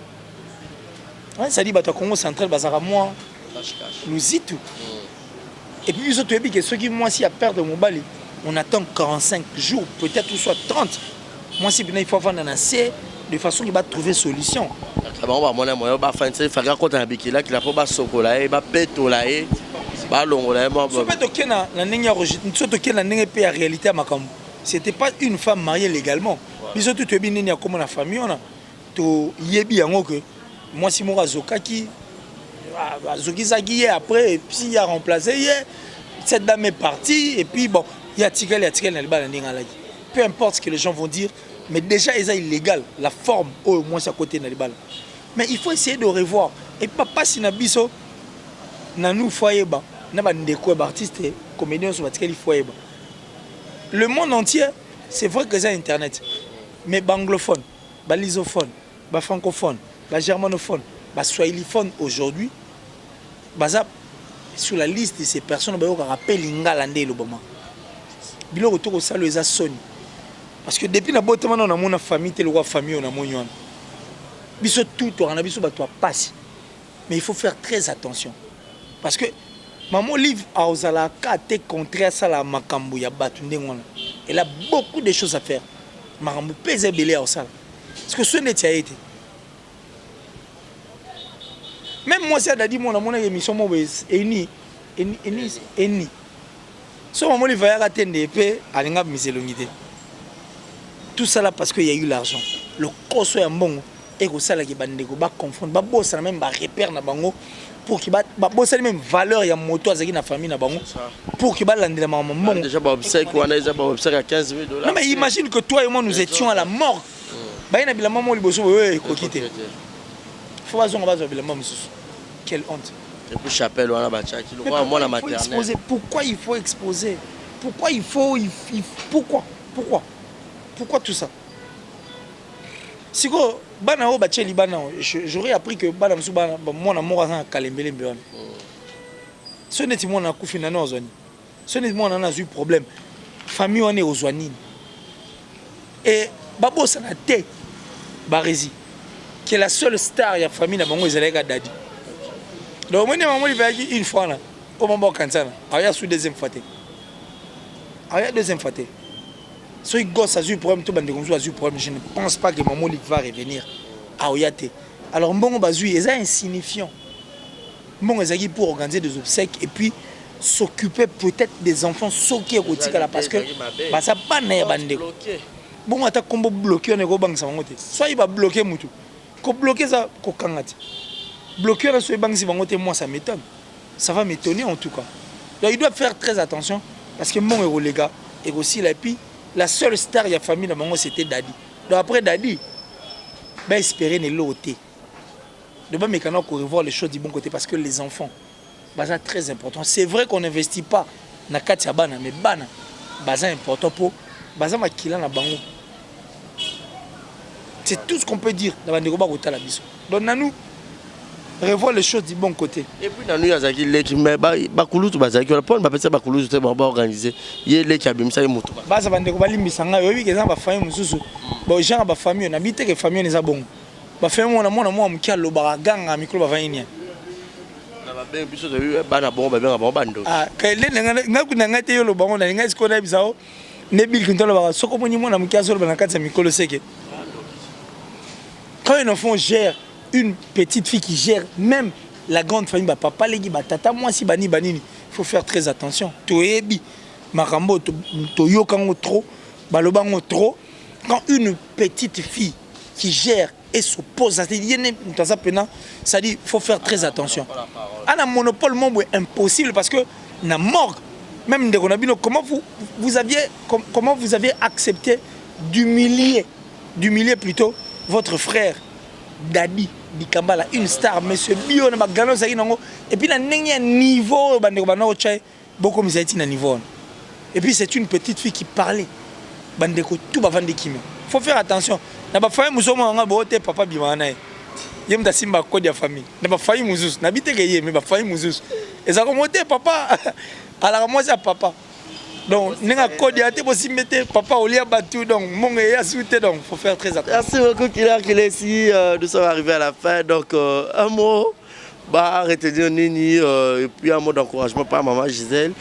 Ça dit Bato Congo central, Bazara moi, nous y tout. Et puis ils ont dit que ceux qui, moi, si à perdre mon bali, on attend 45 jours, peut-être ou soit 30. Moi, si il faut vendre un assez, de façon qu'il va trouver solution. C'était pas une femme mariée légalement. Ils ont tout bien comme la famille. Moi, si moi, Zokaki, après, et puis il a remplacé, cette dame est partie, et puis bon, il y a Tikel, peu importe ce que les gens vont dire, mais déjà, c'est illégal, la forme, au moins, c'est à côté de la. Mais il faut essayer de revoir. Et papa, si Nabiso, Nanou Foyeba, Nabandeko, artiste, comédien, sur Tikel, Foyeba. Le monde entier, c'est vrai que c'est Internet, mais anglophone, lisophone, francophone, germanophone, swahiliphone aujourd'hui, sur la liste de ces personnes, on rappelle l'Ingalande le moment. Bilo retour au salon les Sony. Parce que depuis la botte on a mon famille, tel roi famille on a mon yon. Biso tout on a biso bato passe. Mais il faut faire très attention. Parce que maman livre à Ozala te contraire ça la makambu ya batu ndengona. Elle a beaucoup de choses à faire. Makambu pèse belé à Ozala. Parce que ce n'est pas été. Même moi, si je dis mon émission, eni. Si on va atteindre des paix, tout ça là parce qu'il y a eu l'argent. Le cost est bon. Et que ça là qui va confondre, va bosser la même repère na bango pour qu'il va bosser la même valeur ya moto azaki na famille na bango pour qu'il va lander la maman. Déjà ba obsèque ou ana ba obsèque à $15 000. Non mais imagine que toi et moi nous étions à la mort. Ba ina bila maman liboso ko quitter. Faut pas on va la maman. Quelle honte. Et puis chapelle on a bachaki le roi moi la maternelle. Pourquoi il faut exposer? Pourquoi il faut pourquoi tout ça? Si ko bana o bacheli bana j'aurais appris que bana musu bana moi na mort à Kalembele mbona. Ce n'est moi na kufi na nozoni. Ce n'est moi na eu problème. Famille on est aux Zwanine. Et babo ça na té Barési qui est la seule star ya famille na bango ezaleka Dadi. Donc, moi, je vais une fois, au moment où je suis là, je deuxième fois. Deuxième fois. Si le gosse a eu un problème, je ne pense pas que maman va revenir à Oyate. Alors, bon, c'est insignifiant. Bon, c'est pour organiser des obsèques et puis s'occuper peut-être des enfants soqués parce que ça pas bloqué. Bon, on a bloqué, on est soit il va bloquer Moutou. Quand bloquer ça, bloquer la banque si moi ça m'étonne. Ça va m'étonner en tout cas. Donc il doit faire très attention parce que mon héros les gars et aussi la puis la seule star de la famille c'était Dadi. Donc après Dadi, ben espérer ne l'ôter. De même mécanique qu'on revoit les choses du bon côté parce que les enfants, c'est très important. C'est vrai qu'on n'investit pas dans Katia Bana mais Bana, c'est important pour Baza Makila na bango. C'est tout ce qu'on peut dire dans la négociation la biso. Donc nous revoir les choses du bon côté. Et puis, nous avons dit que mais Bakulu tu bazaki on pas peut Bakulu tu va organiser. Il les qui abimisa les motos. Baza bande ko balimbisanga yo que ça va famille mususu. Bon genre ba famille na bité que famille neza bon. Ba famille mona moi mkia lo baraganga mikolo ba vaini. Na ba ben biso de bana bon ba ben ba bando. Ah kele nga ngate yo lo bango na nga sikona bisao. Ne bil kintola ba soko moni mona mkia so ba na kati mikolo seke. Quand un enfant gère une petite fille qui gère même la grande famille, papa, les tata, moi si bani banini, il faut faire très attention. Toebi, makambo toyokango trop, balobango trop. Quand une petite fille qui gère et s'oppose à ça dit il faut faire très attention. Un monopole est impossible parce que na morgue même comment vous avez accepté d'humilier plutôt votre frère Dadi Dikambala, une star, monsieur Bio na bagano zaki nango et puis na ndenge niveau bandeko banao chai beaucoup misaiti na niveau. Et puis c'est une petite fille qui parlait bandeko tout bavandi kimi. Faut faire attention. Na ba famille musomo nga bote papa bimana. Yem ta simba code ya famille. Na ba famille muzus, na biteke ye mais ba famille muzus. Et ça remonter papa alors moi c'est papa. Donc nenga code ya te possibilité papa olia batu donc mon ya souté donc faut faire très attention. Merci beaucoup qu'il est ici, nous sommes arrivés à la fin donc un mot bah retenir Nini et puis un mot d'encouragement par maman Gisèle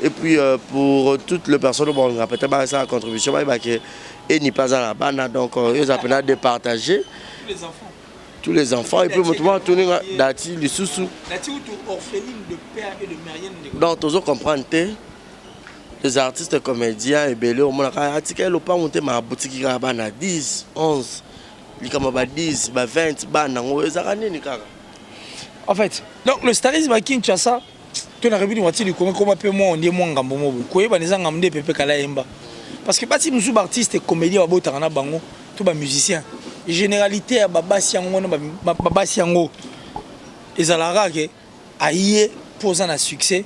et puis pour toutes les personnes bon on peut-être pas ça contribution bah que et ni pas à la bande donc ils appellent à départager tous les enfants et puis moi tourner dati les sous-sous dati ou orpheline de père et de mère donc toujours comprendre les artistes comédiens et belé au moins article pas monter ma boutique qui a 10 11 li kama ba 10 ba 20 ba nango ezaka nini kaka. En fait, donc le starisme à Kinshasa, tu n'as pas dit comment on dit moi ngambo mo ko yeba neza ngamde pepe kala yemba. Parce que si nous artistes et comédiens ba botana bango, tout ba musicien. Généralité baba siango na baba siango. Ezalaka ke aye posa na succès.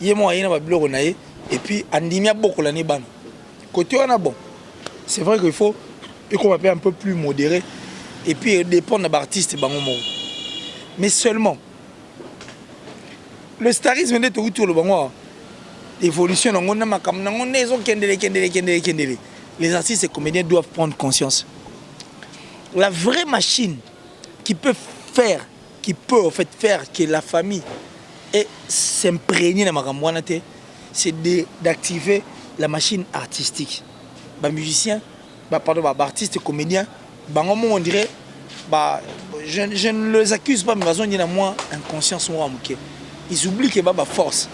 Yemo aye na ba biloko na ye et puis andimia bokola ne bana. Côté on a bon. C'est vrai qu'il faut qu'on appelle un peu plus modéré et puis dépendre de l'artiste bango mo. Mais seulement, le starisme est autour de l'évolution. Les artistes et comédiens doivent prendre conscience. La vraie machine qui peut en fait faire que la famille s'imprègne dans ma c'est d'activer la machine artistique. Les musiciens, artistes et comédiens, on dirait je ne les accuse pas, mais ils ont moins inconscience. Ils oublient que force.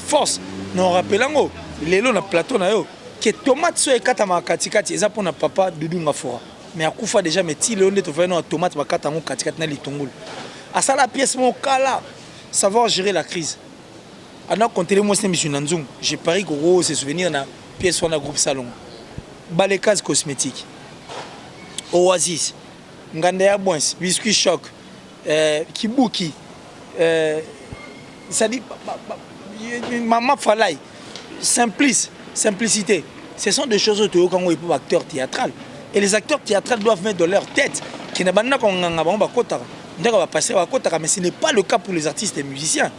Force, nous rappelons les lots na plateau que tomate so ekata ma katikati eza pour na papa Doudou Fora. Mais à Koufa déjà mais ti le to faire tomate ba kata ngo katikati na litongol. À ça la pièce mon kala savoir gérer la crise. Ana compter moi c'est monsieur Nanzung, j'ai pari que c'est souvenir na pièce on a groupe salon. Balekaz cosmétique. Oasis. Ngandea Boins, Biscuit Choc, Kibuki, ça dit Maman Falay, simplicité. Ce sont des choses autour quand on est acteur théâtral. Et les acteurs théâtrales doivent mettre dans leur tête qui n'a pas passer à côté, mais ce n'est pas le cas pour les artistes et musiciens.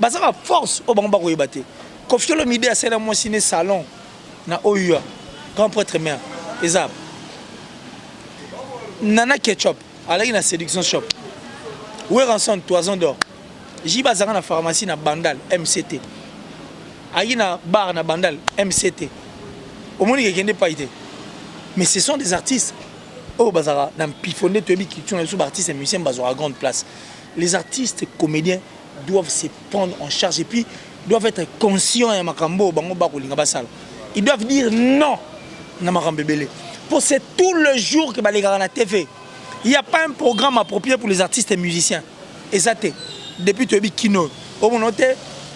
Ça va force au bamba koyebate. Kofi Olomide a cela moi ciné salon na OUA, grand prêtre maire, Ezab. Nana Ketchup, allez na séduction shop. Où est rançon toison d'or? J'y vais à la pharmacie na Bandal MCT. Aïe na bar na Bandal MCT. Au moins il n'y a pas été. Mais ce sont des artistes. Oh bazara na pifonné tobi qui sont les artistes et musiciens bazar à grande place. Les artistes et comédiens doivent se prendre en charge et puis doivent être conscients ya makambo bango ba kolinga basala. Ils doivent dire non na makambo belé. Pour c'est tout le jour que les gars na TV. Il n'y a pas un programme approprié pour les artistes et musiciens. Et ça t'est. Depuis tu as dit Kino. Au moment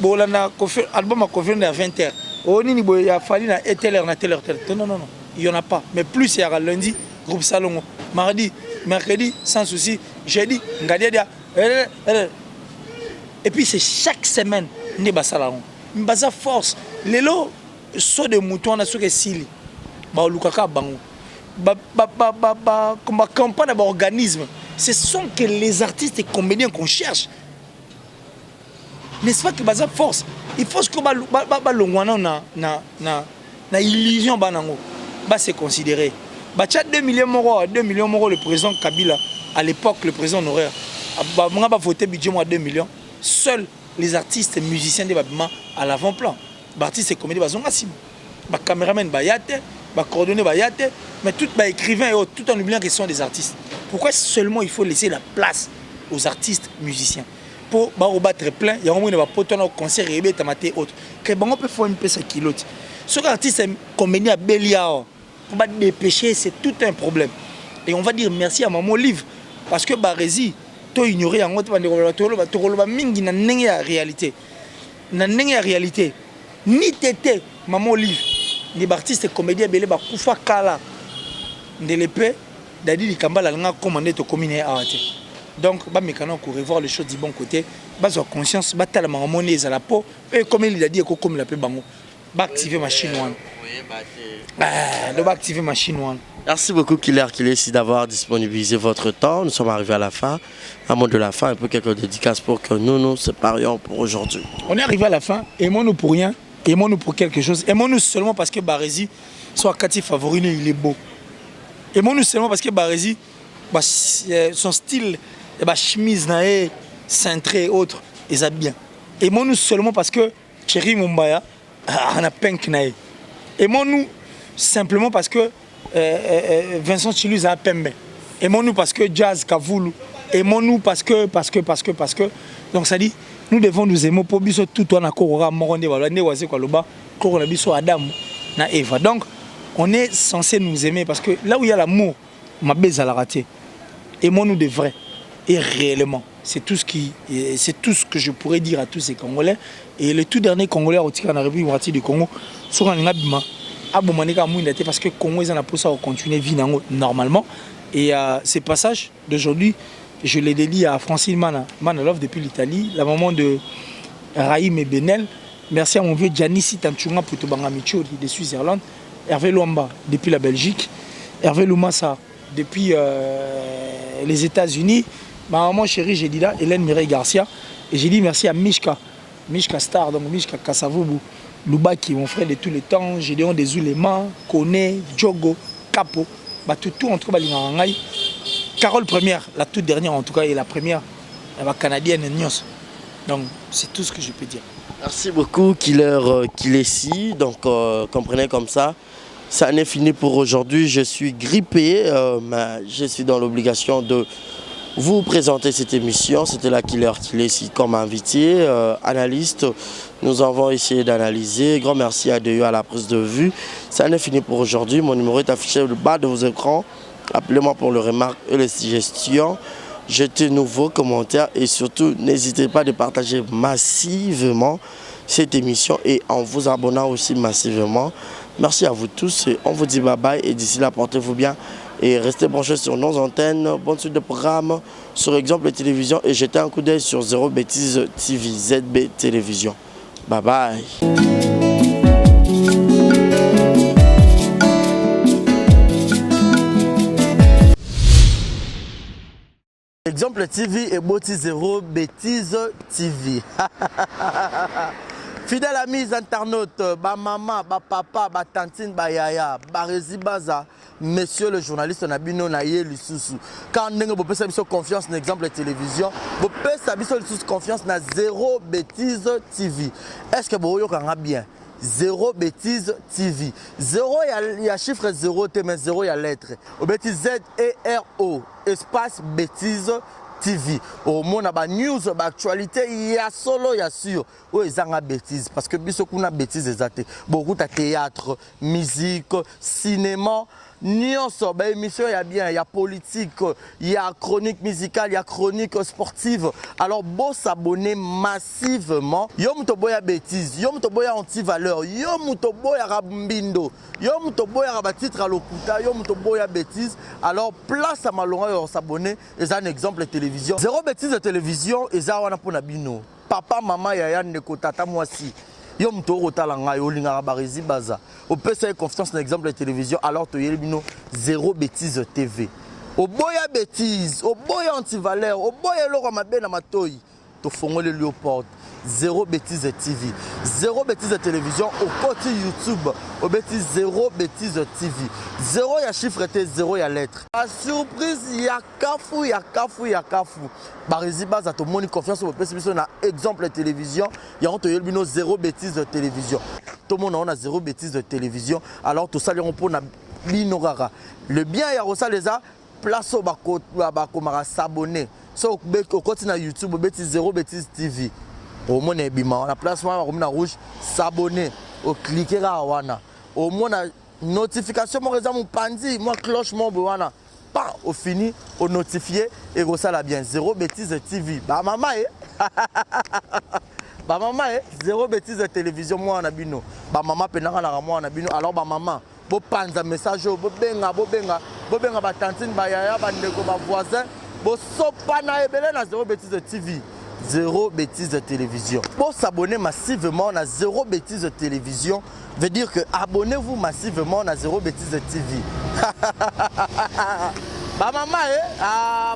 où l'album a confirmé à 20h. Il a fallu à telle heure. Non. Il n'y en a pas. Mais plus il y aura lundi, groupe Salon. Mardi, mercredi, sans souci. Jeudi, Ngadia. Et puis c'est chaque semaine. Nous avons une force. Les lots sont des moutons. On a ceux qui sont ici. Comme campagne d'organisme, ce sont que les artistes et comédiens qu'on cherche. N'est-ce pas que ça force? Il faut que na illusion banango ba se considérer. Ba 2 millions d'euros le président Kabila à l'époque le président honoraire. Ba voté budget moi 2 millions. Seuls les artistes et musiciens de babima à l'avant-plan. Ba artistes et comédiens bazonga sim. Ba caméraman ba yate. Coordonner, mais tout écrivain et tout en oubliant qu'ils sont des artistes. Pourquoi seulement il faut laisser la place aux artistes musiciens? pour battre plein, il y a un moment où on va un concert et il autre. Que on peut faire un peu ce kilo. Ce artiste est comédien à Béliard, pour pas dépêcher, c'est tout un problème. Et on va dire merci à Maman Livre parce que Barési, tu ignoré en autre tu mingi na nengi la réalité. Na nengi la réalité. Ni tété Maman Livre, ni artiste comédien belé ba kufa kala. De l'épée, d'adi di kamba la nga commandé to commune à ate. Donc ba mécano pour revoir les choses du bon côté, ba zo conscience, ba tala Maman Nez à la peau et comme il a dit ko comme la pe bango. Ba activer machine one. Va activer machine one. Merci beaucoup Killer ici d'avoir disponibilisé votre temps. Nous sommes arrivés à la fin, à mot de la fin, un peu quelques dédicaces pour que nous nous séparions pour aujourd'hui. On est arrivé à la fin, aimons-nous pour rien, aimons-nous pour quelque chose, aimons-nous seulement parce que Barési, soit Kati favori, il est beau. Aimons-nous seulement parce que Barési, son style, chemise, cintré et autres, ils ont bien. Aimons-nous seulement parce que Thierry Mumbaya a pink. Aimons-nous simplement parce que Vincent Chilus a pembe. Aimons-nous parce que Jazz Kavoulou. Aimons-nous parce que. Donc ça dit, nous devons nous aimer pour biso tout on a korora moronde wala ne waze kwa loba korona biso Adam na Eva. Donc on est censé nous aimer parce que là où il y a l'amour, ma baise à la rater. Aimons-nous de vrai et réellement. C'est tout ce que je pourrais dire à tous ces Congolais. Et le tout dernier Congolais au Tika na République du Congo, sur un ngabima, abomanika mouinate parce que Congo ils en a pour ça continuer vie normalement. Et ces passages d'aujourd'hui, je les délie à Francine Manalov depuis l'Italie, la maman de Raïm et Benel. Merci à mon vieux Giannissi Tanchunga Putobanga Micho de Suisse-Irlande. Hervé Luamba depuis la Belgique. Hervé Lumassa depuis les États-Unis. Ma maman chérie, j'ai dit là, Hélène Mireille Garcia. Et j'ai dit merci à Mishka Star, donc Mishka Kassavoubou, Lubaki, mon frère de tous les temps, Gédéon des Oulémas, Kone, Djogo, Capo, tout entre Balingarangaï. Carole première, la toute dernière en tout cas, et la première, la canadienne Nyos. Donc c'est tout ce que je peux dire. Merci beaucoup Killer ici. Donc comprenez comme ça. Ça n'est fini pour aujourd'hui. Je suis grippé, mais je suis dans l'obligation de vous présenter cette émission. C'était la Killer ici comme invité, analyste. Nous avons essayé d'analyser. Grand merci à Dieu à la prise de vue. Ça n'est fini pour aujourd'hui. Mon numéro est affiché au bas de vos écrans. Appelez-moi pour les remarques et les suggestions. Jetez nouveaux commentaires et surtout n'hésitez pas de partager massivement cette émission et en vous abonnant aussi massivement. Merci à vous tous et on vous dit bye bye et d'ici là portez-vous bien et restez branchés sur nos antennes. Bonne suite de programmes sur Exemple Télévision et jetez un coup d'œil sur Zéro Bêtise TV, ZB Télévision. Bye bye. Exemple TV et Boti Zéro Bêtise TV. Fidèle amis internautes, ba maman, ba papa, ba tantine, ba yaya, Barési Baza, monsieur le journaliste Nabino Naye Lisusu. Quand vous pouvez avoir confiance dans Exemple Télévision, vous pouvez avoir confiance dans Zéro Bêtise TV. Est-ce que vous avez bien? Zéro Bêtise TV. Zéro, il y a chiffre 0, mais 0, il y a lettre. Au bêtise Z-E-R-O, espace Bêtise TV. Au monde, il y a news, actualité, il y a solo, il y a sûr. Oui, il y a bêtise. Parce que beaucoup de bêtises, beaucoup de théâtre, musique, cinéma. Nyonso, émission, il y a bien, il y a politique, il y a chronique musicale, il y a chronique sportive. Alors, bon s'abonner massivement. Yom to boya bêtise, yom to boya anti-valeur, yom to boya rabumbindo, yom to boya rabatitre à l'okuta, yom to boya bêtise. Alors, place à Malonga s'abonner, et c'est un exemple de télévision. Zéro bêtise de télévision, et ça, on a pour Nabino. Papa, maman, yaya, neko, tata, moi aussi. Yom to rotalanga yolinga Barési Baza. Au PC confiance dans l'exemple de télévision alors to yelbino Zéro Bêtise TV. Au boya bêtise, au boya anti-valeur, au boya loro mabe na matoyi. To fongole Léopold. Zéro Bêtise TV. Zéro Bêtise de télévision au côté YouTube. Au bêtise Zéro Bêtise TV. Zéro y a chiffre et zéro y a lettre. La surprise y a kafou, y a kafou, y a kafou. Barési Baza to moni confiance au PC na exemple de télévision. Y a on to yelbino Zéro Bêtise de télévision. Tout le monde a Zéro Bêtise de télévision. Alors tout ça les on pour na binorara. Le bien y a ça les a place au bako s'abonner. So au côté na YouTube bêtise zéro bêtise TV. Au moins ebima la place moi comme na rouge s'abonner au cliquer là wana. Au moins na notification mon raison mon pandi moi cloche mon wana. Pas au fini au notifier et ça la bien zéro bêtise TV. Bah maman Ba maman zéro bêtise de télévision moi na bino. Ba maman penanga na moi na bino. Alors ba maman bo panza message bo benga ba tantine ba yaya ba ndeko ba voisin bo sopa na ebele na zéro bêtise de TV. Zéro bêtise de télévision. Pour s'abonner massivement à zéro bêtise de télévision veut dire que abonnez-vous massivement à zéro bêtise de TV. Ba maman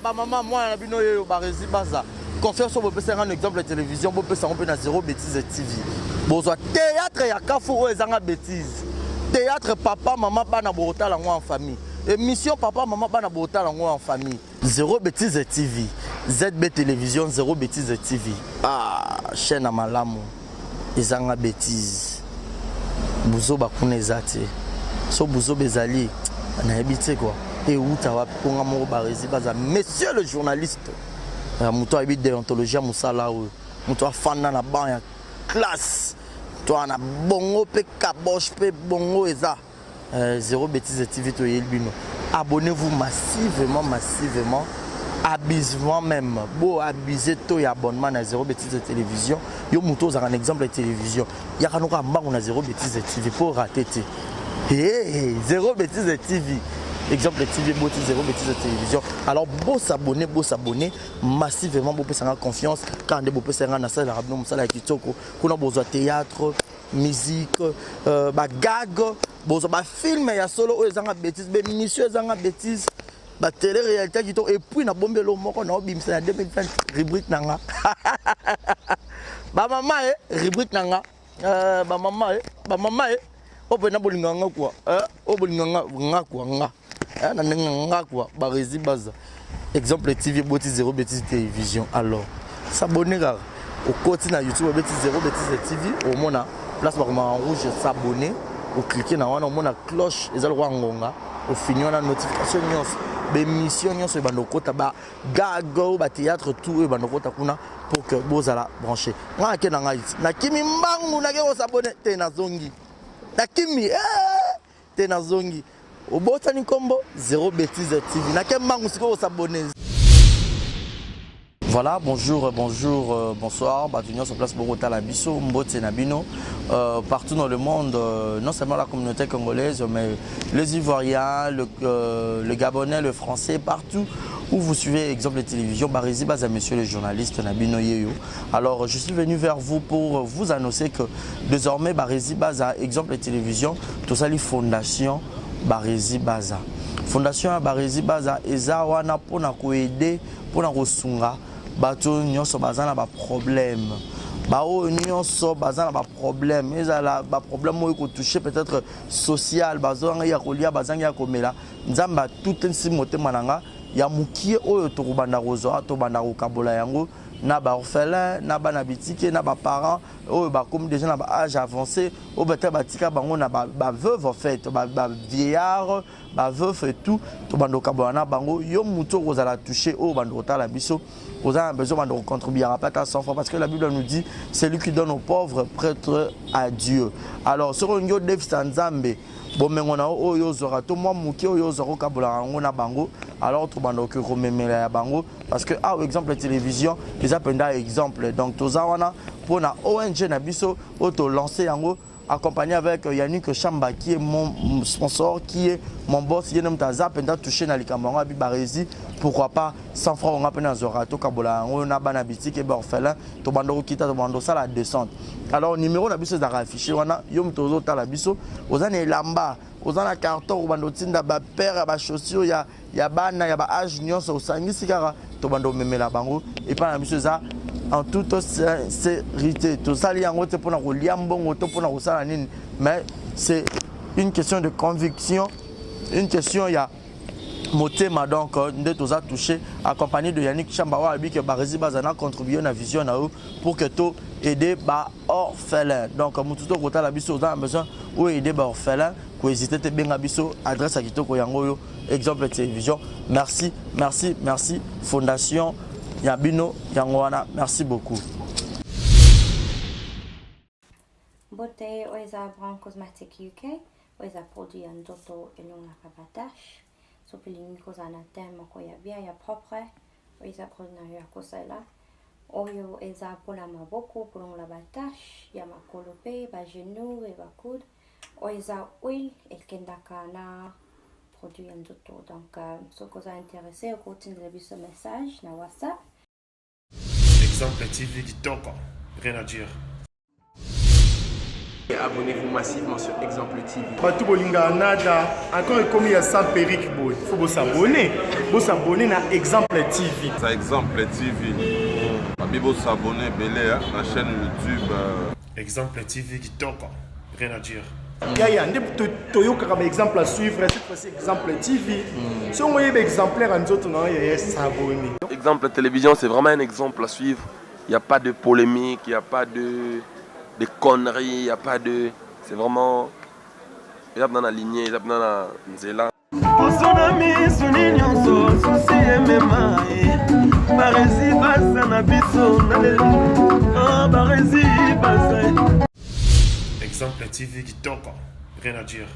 ba maman moi na bino yo ba resi baza. Confiance sur vous un exemple de télévision, vous pouvez s'en zéro bêtise de TV. Bon, théâtre et Kafou, ils ont bêtise. Théâtre, papa, maman, bana borota lango en famille. Émission, papa, maman, bana borota lango en famille. Zéro bêtise de TV. ZB télévision, zéro bêtise de TV. Ah, chaîne à malamu. Ils ont bêtise. Bouzo bakune zate. So bouzo bezali. On a habité quoi. Et où tu vas pour un mot barisi baza. Monsieur le journaliste. Mouto a déontologie à Moussala ou Mouto a fan dans la banque classe. Toi on a bongo pe kabosh pe bongo eza. Zéro bêtise de TV to yelbino. Abonnez-vous massivement. Abusement même. Beau abuser to ya abonnement à zéro bêtise de télévision. Yo Mouto a un exemple de télévision. Ya kanoka mba on a zéro bêtise de TV pour rater. Zéro bêtise de TV. Exemple TV, zéro bêtise de télévision. Alors, beau s'abonner massivement, beau faire confiance. Quand on peut faire un salle, on a besoin de théâtre, musique, gag, film, il y a solo, ils ont bêtises, monsieur, ils ont bêtises, télé-réalité, et puis on a bombé l'eau, on a bim, c'est la 2020, rubrique nanga. Maman, rubrique nanga. Maman, on peut n'abolir quoi. On peut n'abolir quoi. Exemple TV boti zéro bêtise télévision. Alors s'abonner au côté na YouTube bêtise zéro bêtise TV au moins place en rouge s'abonner ou cliquer na wana au moins cloche ezal ngonga au fini on a notification nyos émission nyos e bando kota ba gago ba théâtre tout e bando kota kuna pour que bozala brancher nga ke na ngai na kimi mbangu na ke s'abonner te na zongi na kimi te na zongi. Au Botani Combo, zéro bêtise de TV. Voilà, bonjour, bonsoir. Batunion sur place Bogota la Bisso, Mbote Nabino. Partout dans le monde, non seulement la communauté congolaise, mais les Ivoiriens, le Gabonais, le Français, partout où vous suivez exemple de télévision, Barisi Baza, monsieur le journaliste Nabino Yeyo. Alors, je suis venu vers vous pour vous annoncer que désormais, Barisi Baza, exemple de télévision, tout ça, les fondations. Barisi Baza. Fondation Barisi Baza eza wana pona ko aider pona ko sunga bato nyonso bazana ba problème. Bao nyonso bazana ba problème, ezala ba problème mo ko toucher peut-être social, bazanga ya ko lia bazanga ya ko mela. Nzamba tout nsi motema nanga ya mukie oyo to kubanda kozo to banda ko kabola yango. Na ba orphelin, na ba na bitike, na ba parents, oh ba comme déjà na ba âge avancé, oh peut-être ba tika bango na ba veuve en fait, ba vieillard, ba veuve et tout, to bando kabona bango, yo muto kozala toucher oh bando ta la biso, kozala besoin de contribuer à pas 100 francs parce que la Bible nous dit c'est lui qui donne aux pauvres prêtre à Dieu. Alors sur yo dev sanzambe bon mais on a oyo zora to moi muki oyo zora kabola ngona bango alors to bando ke komemela ya bango parce que ah exemple la télévision les appellent exemple donc tozawana pour na ONG na biso auto lancer yango accompagné avec Yannick Chamba qui est mon sponsor qui est mon boss yenem taza penda toucher na likambango abi barezi pourquoi pas 100 francs on appelle dans zora to kabola ngona bana bitike ba orphelin to bando kita to bando ça la descente. Alors numéro na biso za affiché wana yom tozo ta la biso ozana elamba ozana carton bando tinda ba père ba chaussures ya bana ya ba âge nyonso osangisi kaka to bando memela bango et pas na biso za en toute sincérité tout ça liango te pona ko liambongo to pona ko sala nini mais c'est une question de conviction, une question ya motema donc nde toza touché accompagné de Yannick Chamba wa abi que Barisi Bazana contribuer na vision na eux pour que to aider ba orphelin donc mututo kota la biso za besoin ou aider ba orphelin ko hésiter te benga biso adresse à kitoko yango yo exemple télévision merci fondation Yabino, Yangwana, merci beaucoup. Beauté, Oisa Brand Cosmetic UK, Oisa produit un toto et non la cabatache. Sopiling Kosana thème, Koya bien, ya propre, Oisa produit ya Kosala. Oyo Eza pour la maboko, pour la batache, ya ma colope, ba genou et ba coude. Oisa huile, et kendakana produit un toto. Donc, ce que vous intéressé, vous continuez ce message na WhatsApp. Exemple TV Kitoko, rien à dire. Et abonnez-vous massivement sur Exemple TV. Batou bolinga nada, encore comme il y a sans périque boy. Faut vous s'abonner. Vous s'abonner à Exemple TV. C'est Exemple TV. Bibo s'abonner belé la chaîne YouTube. Exemple TV Kitoko, rien à dire. Yaya, toyoka comme exemple à suivre, cette fois-ci Exemple TV. Si on voyait exemplaire en autres, non, il y a s'abonner. Exemple télévision, c'est vraiment un exemple à suivre. Il n'y a pas de polémique, il n'y a pas de conneries, il n'y a pas de... C'est vraiment... Il y a dans la lignée, il y a dans la nzela. Exemple TV Kitoko, rien à dire.